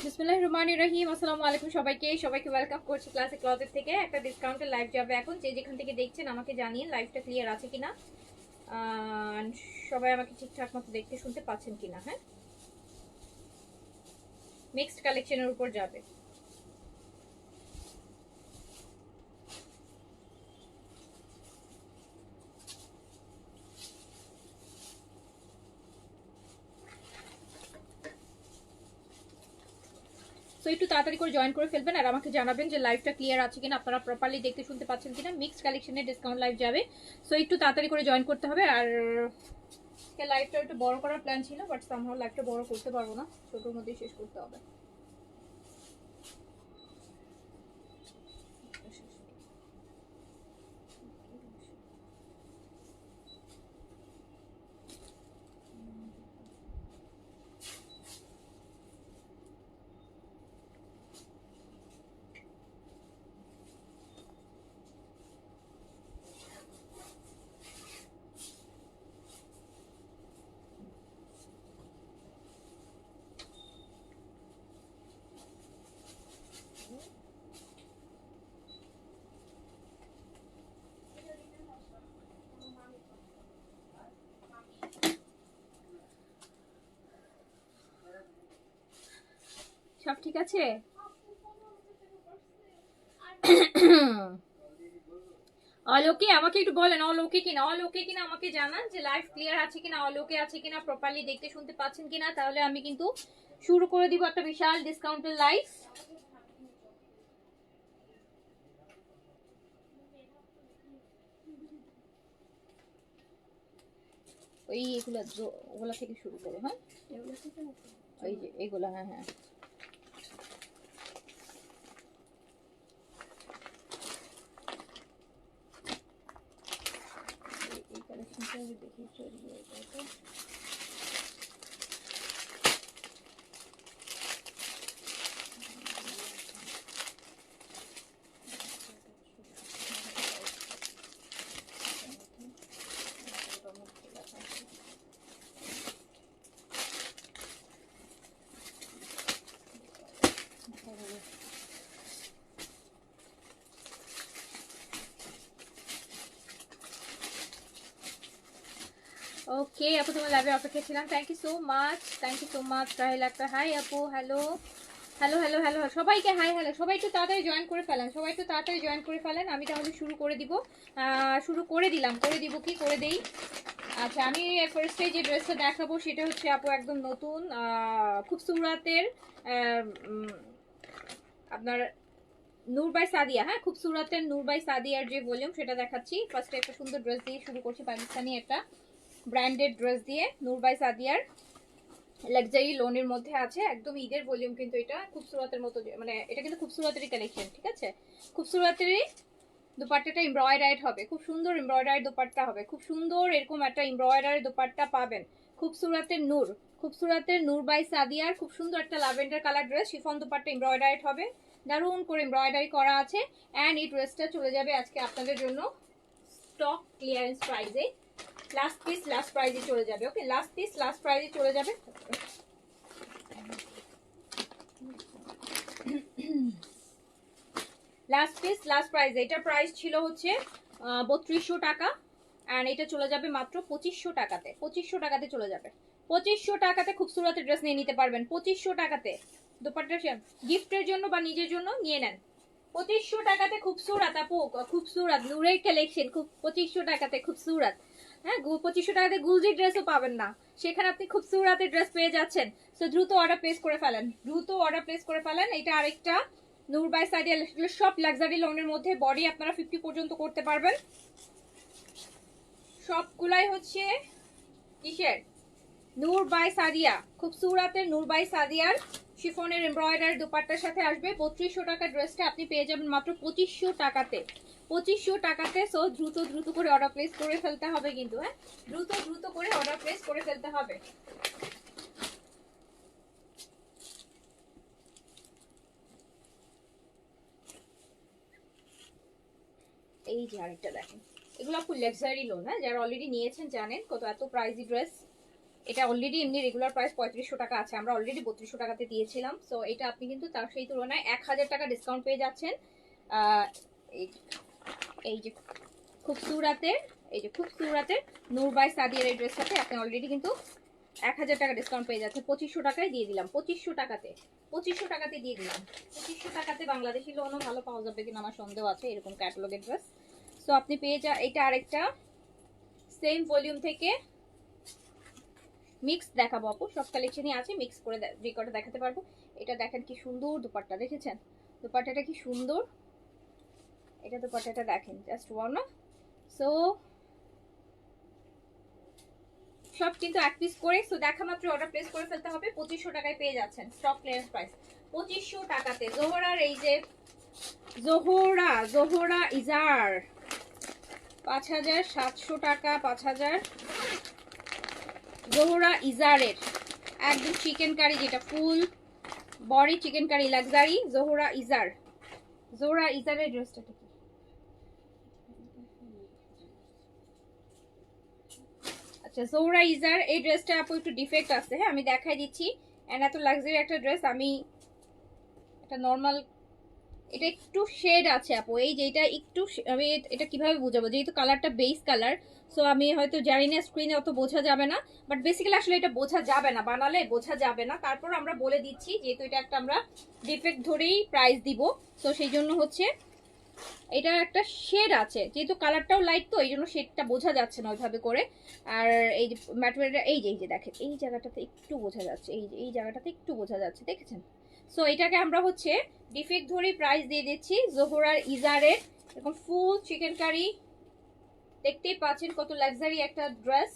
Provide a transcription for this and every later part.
বিসমিল্লাহির রহমানির রহিম। আসসালামু আলাইকুম সবাইকে ওয়েলকাম করছি ক্লাসিক ক্লথের থেকে। একটা ডিসকাউন্টের লাইভ যাবে এখন, যে যেখান থেকে দেখছেন আমাকে জানিয়ে লাইভটা ক্লিয়ার আছে কিনা, সবাই আমাকে ঠিকঠাক মতো দেখতে শুনতে পাচ্ছেন কিনা। হ্যাঁ, মিক্সড কালেকশনের উপর যাবে। সো একটু তাড়াতাড়ি করে জয়েন করে ফেলবেন আর আমাকে জানাবেন যে লাইভটা ক্লিয়ার আছে কিনা, আপনারা প্রপারলি দেখতে শুনতে পাচ্ছেন কিনা। মিক্সড কালেকশনের ডিসকাউন্ট লাইভ যাবে, সো একটু তাড়াতাড়ি করে জয়েন করতে হবে। আর লাইভটা একটু বড় করার প্ল্যান ছিল, বাট সামহাউ লাইভটা বড় করতে পারবো না, ছোটোর মধ্যেই শেষ করতে হবে। সব ঠিক আছে? অলোকে আমাকে একটু বলেন, অলোকে কিনা আমাকে জানান যে লাইভ ক্লিয়ার আছে কিনা, অলোকে আছে কিনা, প্রপারলি দেখতে শুনতে পাচ্ছেন কিনা। তাহলে আমি কিন্তু শুরু করে দিব একটা বিশাল ডিসকাউন্টের লাইভ। ওই ওগুলা থেকে শুরু করে। হ্যাঁ, ওই যে এগুলা। হ্যাঁ হ্যাঁ, এই কালেকশনটা দেখি চলবে। ওকে আপু, তোমার লাইভে অপেক্ষা ছিলাম। Thank you so much Rahel Akter. Hi আপু, হ্যালো হ্যালো হ্যালো হ্যালো সবাইকে হাই হ্যালো। সবাই একটু তাড়াতাড়ি জয়েন করে ফেলেন, আমি তাহলে শুরু করে দিব। শুরু করে দিলাম, করে দেই। আচ্ছা, আমি ফার্স্টে যে ড্রেসটা দেখাবো সেটা হচ্ছে আপু একদম নতুন, খুব সুরাতের, আপনার নূর বাই সাদিয়া। হ্যাঁ, খুব সুরাতের নূর বাই সাদিয়ার যে ভলিউম সেটা দেখাচ্ছি। ফার্স্টে একটা সুন্দর ড্রেস দিয়ে শুরু করছি, পাকিস্তানি একটা ব্র্যান্ডেড ড্রেস দিয়ে। নূর বাই সাদিয়ার লাক্সারি লোনের মধ্যে আছে, একদম ঈদের ভলিউম। কিন্তু এটা খুবসুরতের মতো, মানে এটা কিন্তু খুবসুরতেরই কালেকশন, ঠিক আছে? খুবসুরতেরই দুপাট্টাটা এমব্রয়ডারিড হবে, খুব সুন্দর এমব্রয়ডারি দুপাট্টা হবে, খুব সুন্দর এরকম একটা এমব্রয়ডারি দুপাট্টা পাবেন। খুবসুরতের নূর বাই সাদিয়ার খুব সুন্দর একটা lavender colour dress, chiffon dupatta embroidered হবে, দারুণ করে এমব্রয়ডারি করা আছে। অ্যান্ড এই ড্রেসটা চলে যাবে আজকে আপনাদের জন্য স্টক ক্লিয়ারেন্স প্রাইসে। লাস্ট পিস লাস্ট প্রাইজে চলে যাবে। ওকে, লাস্ট পিস লাস্ট প্রাইজে চলে যাবে। Last piece last prize. এটার প্রাইস ছিল হচ্ছে 3200 টাকা। অ্যান্ড এটা চলে যাবে মাত্র 2500 টাকাতে। 2500 টাকাতে চলে যাবে। 2500 টাকাতে খুব সুরাতের ড্রেস নিয়ে নিতে পারবেন। 2500 টাকাতে দোপাট্টা গিফটের জন্য বা নিজের জন্য নিয়ে নেন। 2500 টাকাতে খুব সুরাত আপু, খুব সুরাত নূরের কালেকশন, খুব 2500 টাকাতে খুব সুরাত। হ্যাঁ, 2500 টাকাতে গুলজি ড্রেসও পাবেন না, সেখানে আপনি খুব সুরাতের ড্রেস পেয়ে যাচ্ছেন। সো দ্রুত অর্ডার প্লেস করে ফেলেন, দ্রুত অর্ডার প্লেস করে ফেলেন। এটা আরেকটা নূর বাই সাদিয়া, সব লাক্সারি লোনের মধ্যে বডি আপনারা 50 পর্যন্ত করতে পারবেন। সবগুলাই হচ্ছে কিসের? নূর বাই সাদিয়া, খুব সুরাতের নূর বাই সাদিয়ার শিফনের এমব্রয়ডারি দোপাট্টার সাথে আসবে। 3200 টাকার ড্রেসটা আপনি পেয়ে যাবেন মাত্র 2500 টাকাতে। 2500 টাকাতে। সো দ্রুত দ্রুত করে অর্ডার প্লেস করে ফেলতে হবে কিন্তু, হ্যাঁ, দ্রুত দ্রুত করে অর্ডার প্লেস করে ফেলতে হবে। এই যে আরেকটা দেখেন, এগুলো আপু লাক্সারি লোন, হ্যাঁ, যারা অলরেডি নিয়েছেন জানেন কত এত প্রাইসি ড্রেস। এটা অলরেডি এমনি রেগুলার প্রাইস 3500 টাকা আছে, আমরা অলরেডি 3200 টাকাতে দিয়েছিলাম। সো এটা আপনি কিন্তু তার সেই তুলনায় 1000 টাকা ডিসকাউন্ট পেয়ে যাচ্ছেন। এই যে খুব সুরাতের, এই যে খুব সুরাতের নূর বাই সাদিয়ার এই ড্রেসটাতে আপনি অলরেডি কিন্তু 1000 টাকা ডিসকাউন্ট পেয়ে যাচ্ছে। 2500 টাকায় দিয়ে দিলাম, 2500 টাকাতে, 2500 টাকাতে দিয়ে দিলাম। 2500 টাকাতে বাংলাদেশি লোনও ভালো পাওয়া যাবে কিনা আমার সন্দেহ আছে, এরকম ক্যাটালগের ড্রেস। সো আপনি পেয়ে যা, এটা আরেকটা সেম ভলিউম থেকে মিক্স দেখাবো আপু, সব কালেকশনই আছে, মিক্স করে রেকর্ডে দেখাতে পারবো। এটা দেখেন কি সুন্দর দুপাট্টা, দেখেছেন দুপাট্টাটা কি সুন্দর, এটা দুপাট্টাটা দেখেন জাস্ট ওয়াও না। সো সব কিন্তু এক পিস করে। সো দেখা মাত্র অর্ডার প্লেস করে ফেলতে হবে। 2500 টাকায় পেয়ে যাচ্ছেন, স্টক ক্লিয়ারেন্স প্রাইস 2500 টাকাতে। জোহরার এই যে জোহরা ইজার 5700 টাকা, 5000 জোহরা ইজারের একদম চিকেন কারি, যেটা full body chicken curry luxury Zohra Izar. Zohra ইজারের ড্রেসটা কি, আচ্ছা জোহরা ইজার এই ড্রেসটা আপু একটু ডিফেক্ট আছে, হ্যাঁ আমি দেখাই দিচ্ছি। এন্ড এত লাক্সারি একটা ড্রেস, আমি এটা নর্মাল, এটা একটু শেড আছে আপু, এই যে এটা একটু আমি এটা কিভাবে বুঝাবো, যেহেতু কালারটা বেস কালার। সো আমি হয়তো জানি না, স্ক্রিনে অত বোঝা যাবে না, বাট বেসিক্যালি আসলে এটা বোঝা যাবে না, বানালে বোঝা যাবে না। তারপর আমরা বলে দিচ্ছি যেহেতু এটা একটা আমরা ডিফেক্ট ধরেই প্রাইস দিব। সো সেই জন্য হচ্ছে এটা একটা শেড আছে, যেহেতু কালারটাও লাইট, তো এই জন্য শেডটা বোঝা যাচ্ছে না ওইভাবে করে। আর এই যে ম্যাটেরিয়ালটা, এই যে দেখেন এই জায়গাটাতে একটু বোঝা যাচ্ছে, এই যে এই জায়গাটাতে একটু বোঝা যাচ্ছে, দেখেছেন। সো এটাকে আমরা হচ্ছে ডিফেক্ট ধরেই প্রাইস দিয়ে দিচ্ছি। জোহরার ইজারের এরকম ফুল চিকেন কারি, দেখতেই পাচ্ছেন কত লাক্সারি একটা ড্রেস।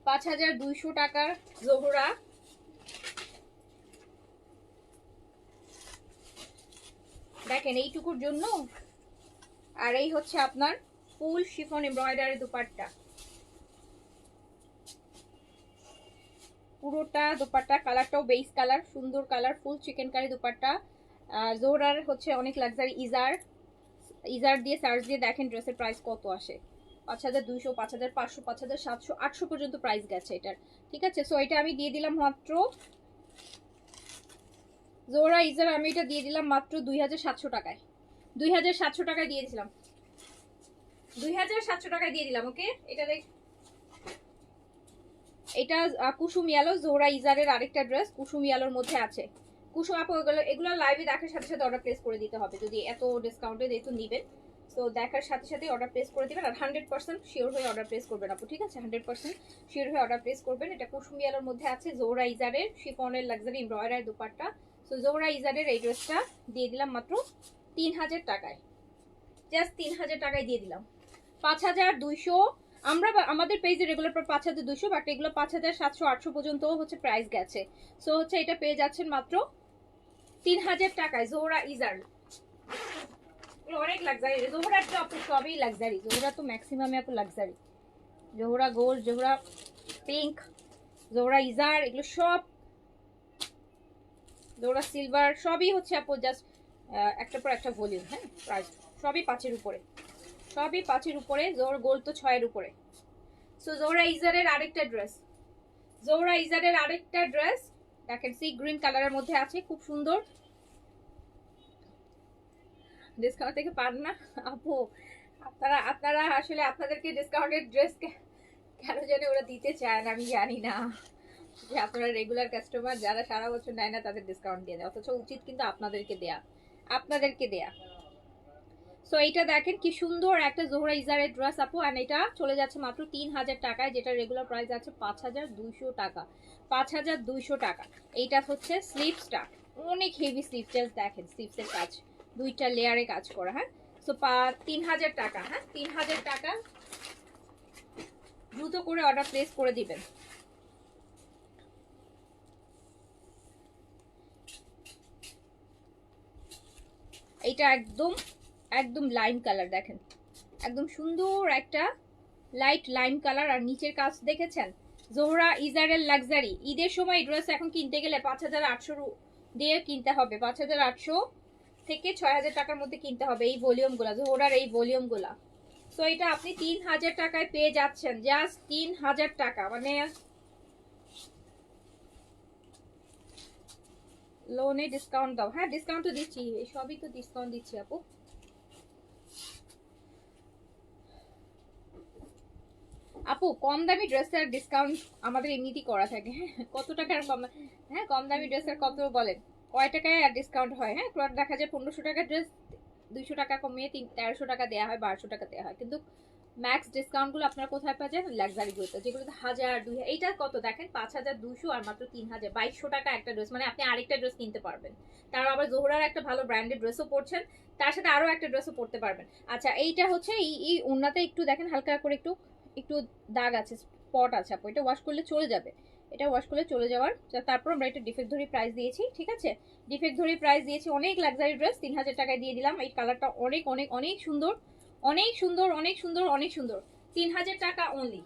5200 টাকার জোহরা, দেখেন এইটুকুর জন্য। আর এই হচ্ছে আপনার ফুল শিফন এমব্রয়ডারি দুপাট্টা, পুরোটা দুপাট্টা, কালারটাও বেস কালার, সুন্দর colour, full chicken curry dupatta. জোহরার হচ্ছে অনেক লাক্সারি ইজার, ইজার দিয়ে সার্চ দিয়ে দেখেন ড্রেসের প্রাইস কত আসে। 5200, 5500, 5700, 800 পর্যন্ত প্রাইস গেছে এটার, ঠিক আছে। সো এটা আমি দিয়ে দিলাম মাত্র, জোহরা ইজার আমি এটা দিয়ে দিলাম মাত্র 2700 টাকায়। 2700 টাকায় দিয়ে দিলাম, 2700 টাকায় দিয়ে দিলাম। ওকে, এটা দেখ, এটা কুসুম ইয়ালো, জোহরা ইজারের আরেকটা ড্রেস কুসুম ইয়ালোর মধ্যে আছে। কুসুম আপু এগুলো লাইভে দেখার সাথে সাথে অর্ডার প্লেস করে দিতে হবে, যদি এত ডিসকাউন্টে যেহেতু নিবেন। সো দেখার সাথে সাথে অর্ডার প্লেস করে দিবেন, আর 100% শিওর হয়ে অর্ডার প্লেস করবেন আপু, ঠিক আছে, 100% শিওর হয়ে অর্ডার প্লেস করবেন। এটা কুসুম ইয়ালোর মধ্যে আছে, জোহরা ইজারের শিফনের luxury embroidery dupatta. So Zohra ইজারের এই ড্রেসটা দিয়ে দিলাম মাত্র 3000 টাকায়, জাস্ট 3000 টাকায় দিয়ে দিলাম। 5200, আমরা আমাদের পেজে রেগুলার 5200, বাট এগুলো 5700, 800 পর্যন্ত হচ্ছে প্রাইস গেছে। সো হচ্ছে এটা পেয়ে যাচ্ছেন মাত্র 3000 টাকায় জোহরা ইজার। অনেক লাক্সারি, জোহরার তো আপু সবই লাক্সারি, জোহরা তো ম্যাক্সিমামে আপু luxury. Zohra gold, Zohra pink, Zohra Izar, এগুলো সব, জোহরা সিলভার, সবই হচ্ছে আপু জাস্ট একটার পর একটা ভলিউম, হ্যাঁ প্রাইস সবই 5-এর উপরে, সবই 5-এর উপরে। জোহর গোল্ড তো 6-এর উপরে। সো জোহরা ইজারের আরেকটা ড্রেস, জোহরা ইজারের আরেকটা ড্রেস দেখেন, সি গ্রিন কালারের মধ্যে আছে, খুব সুন্দর। ডিসকাউন্ট থেকে পান না আপু, আপনারা আপনারা আসলে আপনাদেরকে ডিসকাউন্টেড ড্রেস কেন জানি ওরা দিতে চায় না, আমি জানি না। যে আপনারা রেগুলার কাস্টমার, যারা সারা বছর নেয় না তাদের ডিসকাউন্ট দিয়ে দেয়, অথচ উচিত কিন্তু আপনাদেরকে দেয়া, আপনাদেরকে দেয়া। সো এইটা দেখেন কি সুন্দর একটা জোহরা ইজারের ড্রেস আপু, এন্ড এটা চলে যাচ্ছে মাত্র 3000 টাকায়, যেটা রেগুলার প্রাইস আছে 5200 টাকা। 5200 টাকা। এইটা হচ্ছে স্লিভসটা, অনেক হেভি স্লিভ, জাস্ট দেখেন স্লিভসের কাজ, দুইটা লেয়ারে কাজ করা। হ্যাঁ, সো 3000 টাকা। হ্যাঁ, 3000 টাকা। দ্রুত করে অর্ডার প্লেস করে দিবেন। এইটা একদম একদম লাইম কালার, দেখেন একদম সুন্দর একটা লাইট লাইম কালার, আর নিচের কাজ দেখেছেন। জোহরা ইজারের লাক্সারি, ঈদের সময় ড্রেস এখন কিনতে গেলে 5800 দিয়ে কিনতে হবে, 5800 থেকে 6000 টাকার মধ্যে কিনতে হবে এই ভলিউম গুলা, জোহরার এই ভলিউম গুলা। তো এটা আপনি 3000 টাকায় পেয়ে যাচ্ছেন, জাস্ট 3000 টাকা। মানে লোনে ডিসকাউন্ট দাও, হ্যাঁ ডিসকাউন্ট তো দিচ্ছি, সবই তো ডিসকাউন্ট দিচ্ছি আপু। আপু কম দামি ড্রেসের ডিসকাউন্ট আমাদের এমনিতেই করা থাকে। হ্যাঁ, কত টাকার কম, হ্যাঁ কম দামি ড্রেসের কত বলেন, কয় টাকায় আর ডিসকাউন্ট হয়? হ্যাঁ, দেখা যায় 1500 টাকার ড্রেস 200 টাকা কমিয়ে 1300 টাকা দেওয়া হয়, 1200 টাকা দেওয়া হয়, কিন্তু ম্যাক্স ডিসকাউন্ট গুলো আপনারা কোথায় পাচ্ছেন? লাক্সারি গুলোতে, যেগুলোতে 1000 2000। এইটা কত দেখেন, 5200 আর মাত্র 3000, 2200 টাকা একটা ড্রেস। মানে আপনি আরেকটা ড্রেস কিনতে পারবেন, তার আবার জোহরার একটা ভালো ব্র্যান্ডেড ড্রেসও পরছেন, তার সাথে আরো একটা ড্রেসও পরতে পারবেন। আচ্ছা, এইটা হচ্ছে এই ওন্নাতে একটু দেখেন হালকা করে একটু একটু দাগ আছে, স্পট আছে আপু, এটা ওয়াশ করলে চলে যাবে, এটা ওয়াশ করলে চলে যাওয়ার। তারপর আমরা এটা ডিফেক্ট ধরে প্রাইস দিয়েছি, ঠিক আছে, ডিফেক্ট ধরে প্রাইস দিয়েছি। অনেক লাক্সারি ড্রেস 3000 টাকায় দিয়ে দিলাম। এই কালারটা অনেক অনেক অনেক সুন্দর, অনেক সুন্দর, অনেক সুন্দর, অনেক সুন্দর। 3000 টাকা only.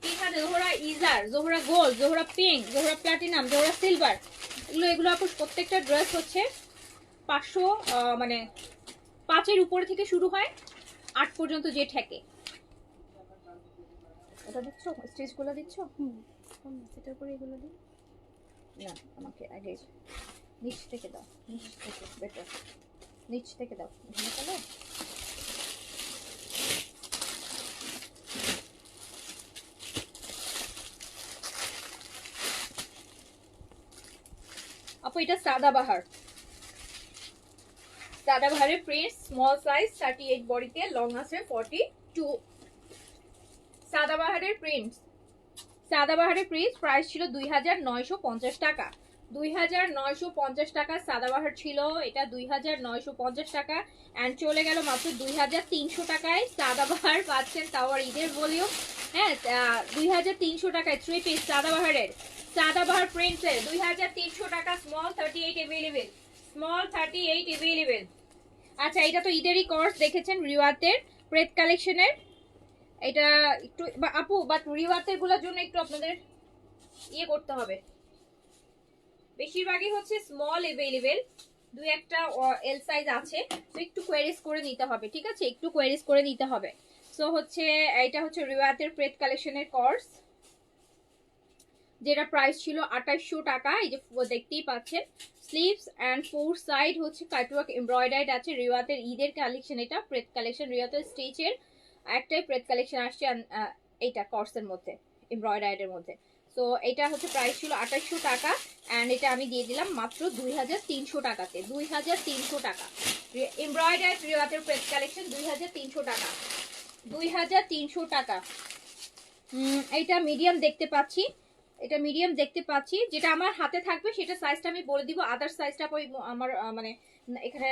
3000। Zohra Izar, Zohra gold, Zohra pink, Zohra platinum, Zohra silver, এগুলো আপু প্রত্যেকটা ড্রেস হচ্ছে 500, মানে 5-এর উপরে থেকে শুরু হয়, 8 পর্যন্ত যে ঠেকে। এটা দিচ্ছ, স্টিচগুলো দিচ্ছ? এটার উপরে এগুলো দিই না, আমাকে আগে নিচ থেকে দাও, নিচ থেকে বেটার, নিচ থেকে দাও, এখানে তাহলে। আপু এটা সাদাবাহার, সাদাবাহারের প্রিন্ট, স্মল সাইজ 38 বডিতে, লং আছে 42। সাদাবাহারের প্রিন্ট, সাদাবাহারের প্রাইস ছিল 2950 টাকা। 2950 টাকা সাদাবাহার ছিল, এটা 2950 টাকা, অ্যান্ড চলে গেল মাত্র 2300 টাকায়। সাদাবাহার পাচ্ছেন, তাও ঈদের ভলিউম। হ্যাঁ, 2300 টাকায় 3 পিস সাদাবাহারের, সাদাবাহার প্রিন্টসের 2300 টাকা। Small 38 available, small 38 available. আচ্ছা, এটা তো ঈদেরই কোর্স দেখেছেন, রিওয়াতের প্রেত কালেকশনের। এটা একটু আপু, বাট রিওয়াতের গুলোর জন্য একটু আপনাদের ইয়ে করতে হবে, বেশিরভাগই হচ্ছে স্মল अवेलेबल, দুই একটা এল সাইজ আছে, তো একটু কোয়েরিজ করে নিতে হবে, ঠিক আছে, একটু কোয়েরিজ করে নিতে হবে। সো হচ্ছে এটা হচ্ছে রিওয়াতের প্রেত কালেকশনের কোর্স, যেটা প্রাইস ছিল 2800 টাকা। এই যে দেখতেই পাচ্ছেন, স্লিভস এন্ড ফোর সাইড হচ্ছে কাটওয়ার্ক এমব্রয়ডারিড আছে। রিওয়াতের ঈদের কালেকশন, এটা প্রেত কালেকশন, রিওয়াতের স্টিচের একটাই প্রেত কালেকশন আসছে এইটা কোর্সের মধ্যে, এমব্রয়ডারিডের মধ্যে। তো এটা হচ্ছে প্রাইস ছিল 2800 টাকা, এন্ড এটা আমি দিয়ে দিলাম মাত্র 2300 টাকাতে। 2300 টাকা এমব্রয়ডারিড রিওয়াতের প্রেত কালেকশন, 2300 টাকা, 2300 টাকা। এইটা মিডিয়াম দেখতে পাচ্ছি, এটা মিডিয়াম দেখতে পাচ্ছি, যেটা আমার হাতে থাকবে সেটা সাইজটা আমি বলে দিব, আদার সাইজটা আমার মানে এখানে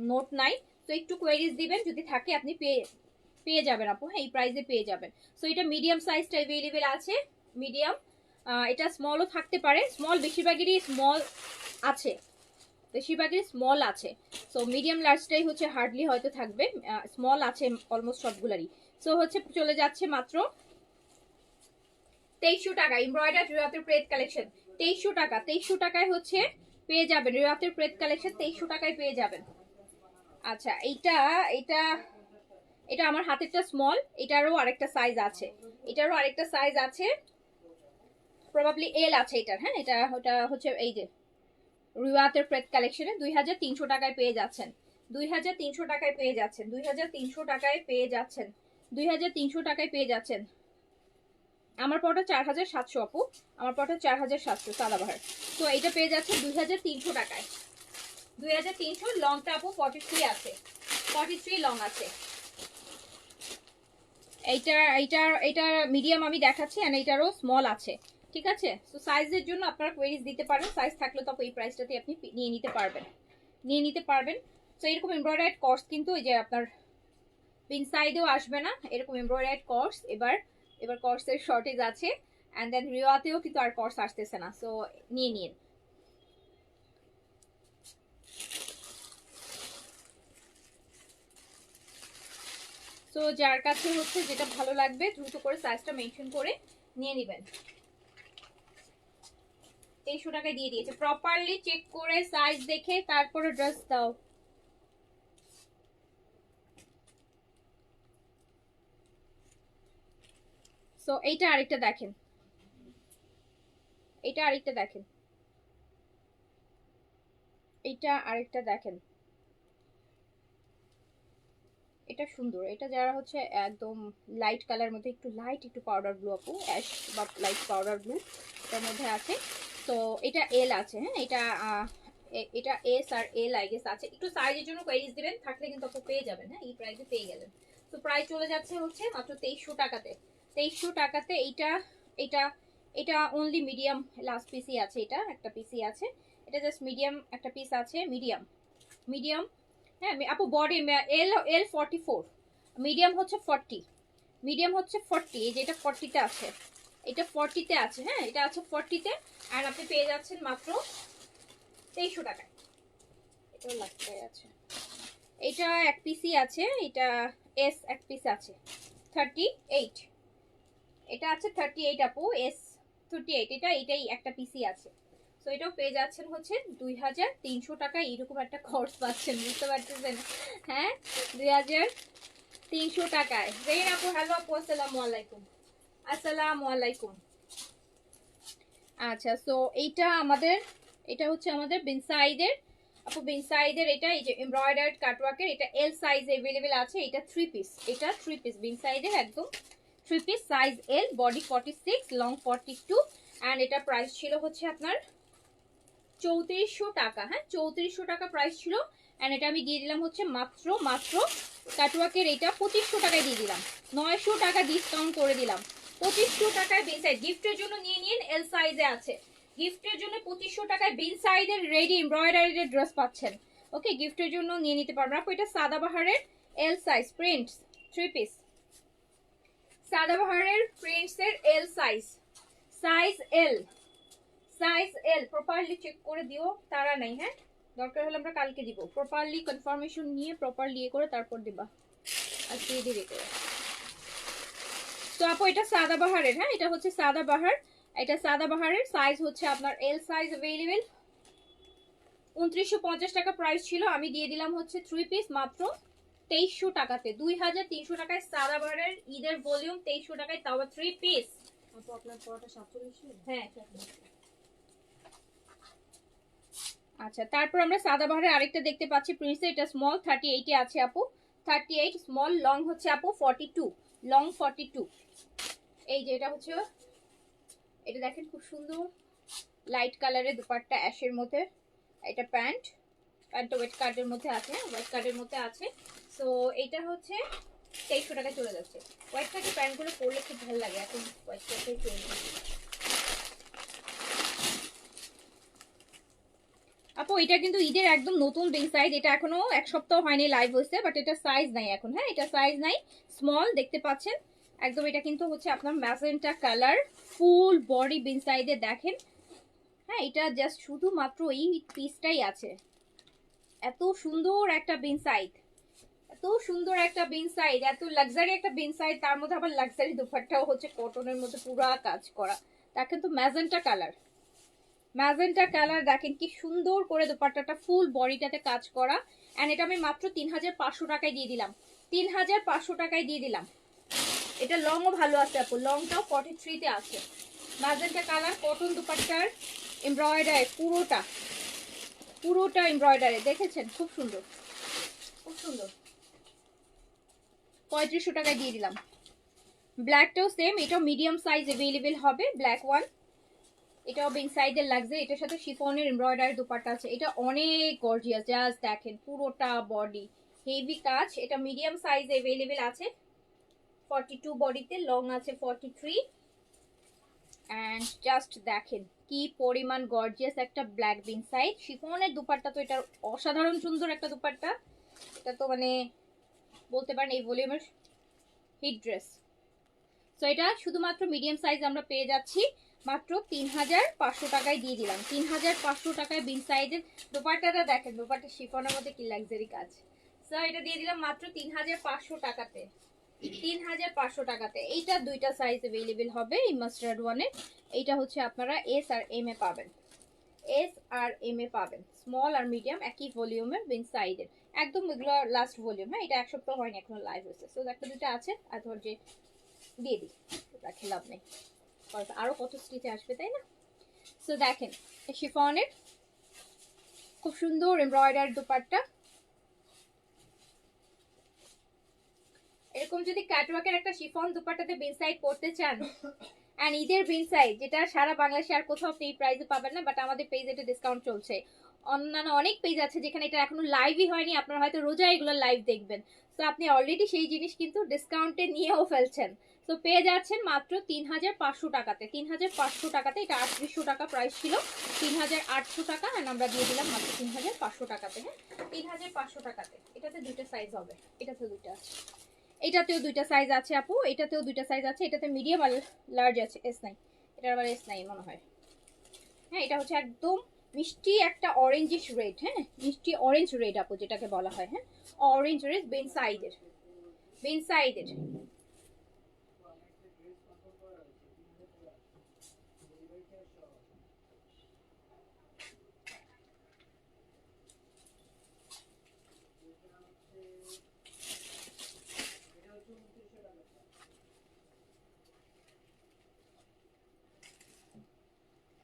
নোট নাই, তো একটু কোয়েরিজ দিবেন, যদি থাকে আপনি পেয়ে যাবেন আপু। হ্যাঁ, এই প্রাইসে পেয়ে যাবেন। সো এটা মিডিয়াম সাইজটা अवेलेबल আছে, মিডিয়াম। এটা স্মলও থাকতে পারে, স্মল বেশিরভাগেরই স্মল আছে, বেশিরভাগই স্মল আছে। সো মিডিয়াম লার্জটাই হচ্ছে হার্ডলি হয়তো থাকবে, স্মল আছে অলমোস্ট সবগুলারই। সো হচ্ছে চলে যাচ্ছে মাত্র 2300 টাকা। এমব্রয়ডারি রিওয়াতের প্রেত কালেকশন 2300 টাকা, 2300 টাকায় হচ্ছে পেয়ে যাবেন রিওয়াতের প্রেত কালেকশন, 2300 টাকায় পেয়ে যাবেন। আচ্ছা, এইটা এটা এটা আমার হাতেরটা স্মল, এটারও আরেকটা সাইজ আছে, এটারও আরেকটা সাইজ আছে, প্রবাবলি এল আছে এটার। হ্যাঁ, ওটা হচ্ছে এই যে রিওয়াতের প্রেত কালেকশনে 2300 টাকায় পেয়ে যাচ্ছেন, 2300 টাকায় পেয়ে যাচ্ছেন, 2300 টাকায় পেয়ে যাচ্ছেন, 2300 টাকায় পেয়ে যাচ্ছেন। আমার পরটা 4700 আপু, আমার পরটা 4700 সাদাবাহার। তো এটা পেয়ে যাচ্ছে 2300 টাকায়, 2300। লংটা আপু 43 আছে, 43 লং আছে। এইটা মিডিয়াম আমি দেখাচ্ছি, এন্ড এইটারও স্মল আছে, ঠিক আছে। সো সাইজের জন্য আপনারা কোয়েরিজ দিতে পারেন, সাইজ থাকলে তো এই প্রাইসটাতে আপনি নিয়ে নিতে পারবেন। সো এরকম এমব্রয়ডারি কর্স কিন্তু এই যে আপনার পিন সাইডেও আসবে না, এরকম এমব্রয়ডারি কর্স। এবার কর্সের শর্টেজ আছে, এন্ড দেন রিওয়াতেও কিন্তু আর কর্স আসতেছে না, সো নিয়ে নিন। সো যার কাছে হচ্ছে যেটা ভালো লাগবে দ্রুত করে সাইজটা মেনশন করে নিয়ে নেবেন। 2300 টাকায় দিয়ে দিয়েছে, প্রপারলি চেক করে সাইজ দেখে তারপরে ড্রেস দাও। সো এইটা আরেকটা দেখেন, এইটা আরেকটা দেখেন, এইটা আরেকটা দেখেন, এটা সুন্দর। এটা যারা হচ্ছে একদম লাইট কালার মধ্যে, একটু লাইট একটু পাউডার ব্লু আপু, অ্যাশ বা লাইট পাউডার ব্লু এটার মধ্যে আছে। তো এটা এল আছে, হ্যাঁ এটা এস আর এল আই গেস আছে। একটু সাইজের জন্য কোয়েরিজ দিবেন, থাকলে কিন্তু আপু পেয়ে যাবেন, হ্যাঁ এই প্রাইসে পেয়ে গেলেন। তো প্রাইস চলে যাচ্ছে হচ্ছে মাত্র 2300 টাকাতে, 2300 টাকাতে। এইটা এটা এটা অনলি মিডিয়াম লাস্ট পিসি আছে, এটা একটা পিসি আছে, এটা জাস্ট মিডিয়াম একটা পিস আছে, মিডিয়াম মিডিয়াম। হ্যাঁ আপু বডি এল 44, মিডিয়াম হচ্ছে 40, মিডিয়াম হচ্ছে 40। এই যে এটা 40 তে আছে, এটা 40 তে আছে, হ্যাঁ এটা আছে 40 তে। আর আপনি পেয়ে যাচ্ছেন মাত্র 2300 টাকায়। এটাও লাগতে আছে, এটা এক পিসই আছে, এটা এস এক পিস আছে 38, এটা আছে 38 আপু, এস 38, এটাই একটা পিসি আছে। তো এটাও পেয়ে যাচ্ছেন হচ্ছে 2300 টাকায়। এরকম একটা কোর্স পাচ্ছেন, বুঝতে পারতেছেন, হ্যাঁ 2300 টাকায়। জেইন আপু হ্যালো আপু, আসসালামু আলাইকুম, আসসালামু আলাইকুম। আচ্ছা সো এটা হচ্ছে আমাদের বিনসাইডের আপু, বিনসাইডের এটা এই যে এমব্রয়ডার্ড কাটওয়ার্কের, এটা এল সাইজ अवेलेबल আছে। এটা 3 পিস, এটা 3 পিস বিনসাইডের একদম 3 piece, size L, body 46, long 42, and এটা প্রাইস ছিল হচ্ছে আপনার 3400 টাকা, হ্যাঁ 3400 টাকা প্রাইস ছিল। এন্ড এটা আমি দিয়ে দিলাম হচ্ছে মাত্র কাটওয়ার্কের এটা 2500 টাকায় দিয়ে দিলাম, 900 টাকা ডিসকাউন্ট করে দিলাম, 2500 টাকায় বিনসাইড। গিফটের জন্য নিয়ে নিন, এল সাইজে আছে, গিফটের জন্য 2500 টাকায় বিনসাইডের রেডি এমব্রয়ডারি ড্রেস পাচ্ছেন। ওকে গিফটের জন্য নিয়ে নিতে পারবেন আপু। এটা সাদাবাহারের এল সাইজ প্রিন্টস 3 পিস, সাদাবাহারের প্রিন্টস এর L size, size L, size L. Properly check করে দিও, তারা নাই, হ্যাঁ দরকার হলে আমরা কালকে দিব, প্রপারলি কনফার্মেশন নিয়ে প্রপারলি ইয়ে করে তারপর দিবা, আজকে দেরি করে। তো আপু এটা সাদাবাহারের, হ্যাঁ এটা হচ্ছে সাদাবাহার, এটা সাদাবাহারের সাইজ হচ্ছে আপনার এল সাইজ अवेलेबल। 2950 টাকা প্রাইস ছিল, আমি দিয়ে দিলাম হচ্ছে 3 পিস মাত্র 2300 টাকাতে, 2300 টাকায় সাদাবাহারের ঈদের ভলিউম 2300 টাকায়, তাও 3 পিস। আপু আপনার পরটা 47, হ্যাঁ আচ্ছা। তারপর আমরা সাদাবাহারের আরেকটা দেখতে পাচ্ছি প্রিন্সে, এটা স্মল 38 এ আছে আপু, 38 স্মল, লং হচ্ছে আপু 42, লং 42। এই যে এটা হচ্ছে, এটা দেখেন খুব সুন্দর লাইট কালারের দুপাট্টা অ্যাশের মধ্যে, এটা প্যান্টটা ওয়েট কার্ডের মধ্যে আছে, ওয়েট কার্ডের মধ্যে আছে। সো এটা হচ্ছে 2300 টাকা চলে যাচ্ছে। হোয়াইট কার্ডের প্যান্টগুলো পরলে খুব ভালো লাগে, এখন হোয়াইট কার্ডটাই চলছে আপু। এটা কিন্তু ঈদের একদম নতুন বিগ সাইজ, এটা এখনো এক সপ্তাহ হয়নি লাইভ হয়েছে, বাট এটা সাইজ নাই এখন, হ্যাঁ এটা সাইজ নাই, স্মল দেখতে পাচ্ছেন একদম। এটা কিন্তু হচ্ছে আপনার ম্যাজেন্টা কালার, ফুল বডি বিন সাইডে দেখেন, হ্যাঁ এটা জাস্ট শুধুমাত্র এই পিসটাই আছে। এত সুন্দর একটা বিন সাইড, এত সুন্দর একটা বিন সাইড, এত লাক্সারি একটা বিন সাইড, তার মধ্যে আবার লাক্সারি দুপাট্টাও হচ্ছে কটনের মধ্যে পুরা কাজ করা। দেখেন তো ম্যাজেন্টা কালার, ম্যাজেন্টা কালার দেখেন কি সুন্দর করে দুপাট্টাটা ফুল বডিটাতে কাজ করা। এন্ড এটা আমি মাত্র 3500 টাকায় দিয়ে দিলাম, 3500 টাকায় দিয়ে দিলাম। এটা লংও ভালো আছে আপু, লংটাও 43 তে আছে। ম্যাজেন্টা কালার, কটন দুপাট্টার এমব্রয়ডারি, পুরোটা এমব্রয়ডারি, দেখেছেন খুব সুন্দর। খুব সুন্দর, 3500 টাকায় দিয়ে দিলাম। ব্ল্যাকটাও সেম, এটাও মিডিয়াম সাইজ অ্যাভেলেবেল হবে, ব্ল্যাক ওয়ান। এটাও বিং সাইজের লাগছে, এটার সাথে শিফনের এমব্রয়ডারি দুপাট্টা আছে। এটা অনেক গর্জিয়াস, জাস্ট দেখেন পুরোটা বডি হেভি কাজ। এটা মিডিয়াম সাইজ অ্যাভেলেবেল আছে 42 বডিতে, লং আছে 43। অ্যান্ড জাস্ট দেখেন কি পরিমাণ গর্জিয়াস একটা ব্ল্যাক বিং সাইজ শিফনের দুপাট্টা। তো এটার অসাধারণ সুন্দর একটা দুপাট্টা। এটা তো মানে বলতে পারেন এই ভলিউমের হিট ড্রেস। তো এটা শুধুমাত্র মিডিয়াম সাইজ আমরা পেয়ে যাচ্ছি মাত্র 3500 টাকায় দিয়ে দিলাম। 3500 টাকায় বিন সাইজের দোপাট্টাটা দেখেন, দোপাট্টা শিফনের মধ্যে কি লাক্সারি কাজ। সো এটা দিয়ে দিলাম মাত্র 3500 টাকাতে। 3500 টাকাতে এইটা দুইটা সাইজ अवेलेबल হবে এই মাস্টার্ড ওয়ানের। এইটা হচ্ছে আপনারা এস আর এম এ পাবেন, এস আর এম এ পাবেন, স্মল আর মিডিয়াম একই ভলিউমের বিন সাইজের, একদম এগুলো লাস্ট ভলিউম। হ্যাঁ, এটা এক সপ্তাহ হয়নি এখনো লাইভ হয়েছে। সো একটা দুটো আছে, আর ধর যে দিয়ে দিই, রাখে লাভ নেই, আরো কত স্টিচে আসবে তাই না। সো দেখেন শিফনের খুব সুন্দর এমব্রয়ডারি দুপাট্টা। এরকম যদি ক্যাটওয়ার্কের একটা শিফন দুপাট্টাতে বিন সাইড করতে চান, এন্ড ঈদের বিন সাইড যেটা সারা বাংলাদেশে আর কোথাও আপনি এই প্রাইসে পাবেন না, বাট আমাদের পেজে এটা ডিসকাউন্ট চলছে। অন্যান্য অনেক পেজ আছে যেখানে এটা এখনো লাইভই হয়নি, আপনারা হয়তো রোজা এগুলো লাইভ দেখবেন। তো আপনি অলরেডি সেই জিনিস কিন্তু ডিসকাউন্টে নিয়েও ফেলছেন। তো পেয়ে যাচ্ছেন মাত্র 3500 টাকাতে। 3500 টাকাতে, এটা 3800 টাকা প্রাইস ছিল, 3800 টাকা। আর আমরা দিয়ে দিলাম মাত্র 3500 টাকাতে। হ্যাঁ, 3500 টাকাতে। এটাতে দুইটা সাইজ হবে, এটাতে দুইটা আছে, এটাতেও দুইটা সাইজ আছে আপু, এটাতেও দুইটা সাইজ আছে। এটাতে মিডিয়াম আর লার্জ আছে, এস নাই, এটার আবার এস নাই মনে হয়। হ্যাঁ, এটা হচ্ছে একদম মিষ্টি একটা অরেঞ্জিশ রেড। হ্যাঁ, মিষ্টি অরেঞ্জ রেড আপু যেটাকে বলা হয়। হ্যাঁ, অরেঞ্জ রেড বেন সাইডের, বেন সাইডের।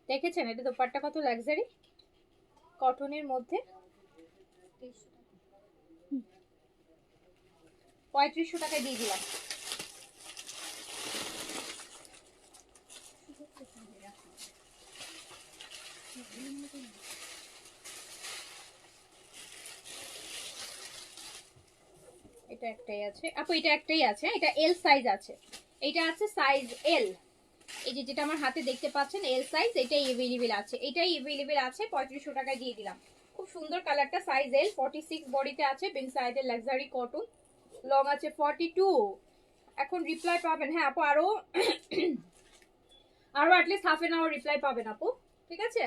দেখেছেন এটা দোপাট্টা কত লাক্সারি কটনের মধ্যে। 3500 টাকায় দিয়ে দিলাম। এটা একটাই আছে আপু, এটা একটাই আছে, এটা এল সাইজ আছে, এটা আছে সাইজ এল। এই যে যেটা আমার হাতে দেখতে পাচ্ছেন এল সাইজ, এটাই अवेलेबल আছে, এটাই अवेलेबल আছে। 3500 টাকায় দিয়ে দিলাম। খুব সুন্দর কালারটা, সাইজ এল, 46 বডিতে আছে, বিন সাইডের লাক্সারি কটন, লং আছে 42। এখন রিপ্লাই পাবেন। হ্যাঁ আপু, আরো আরো at least half an hour reply পাবেন আপু, ঠিক আছে,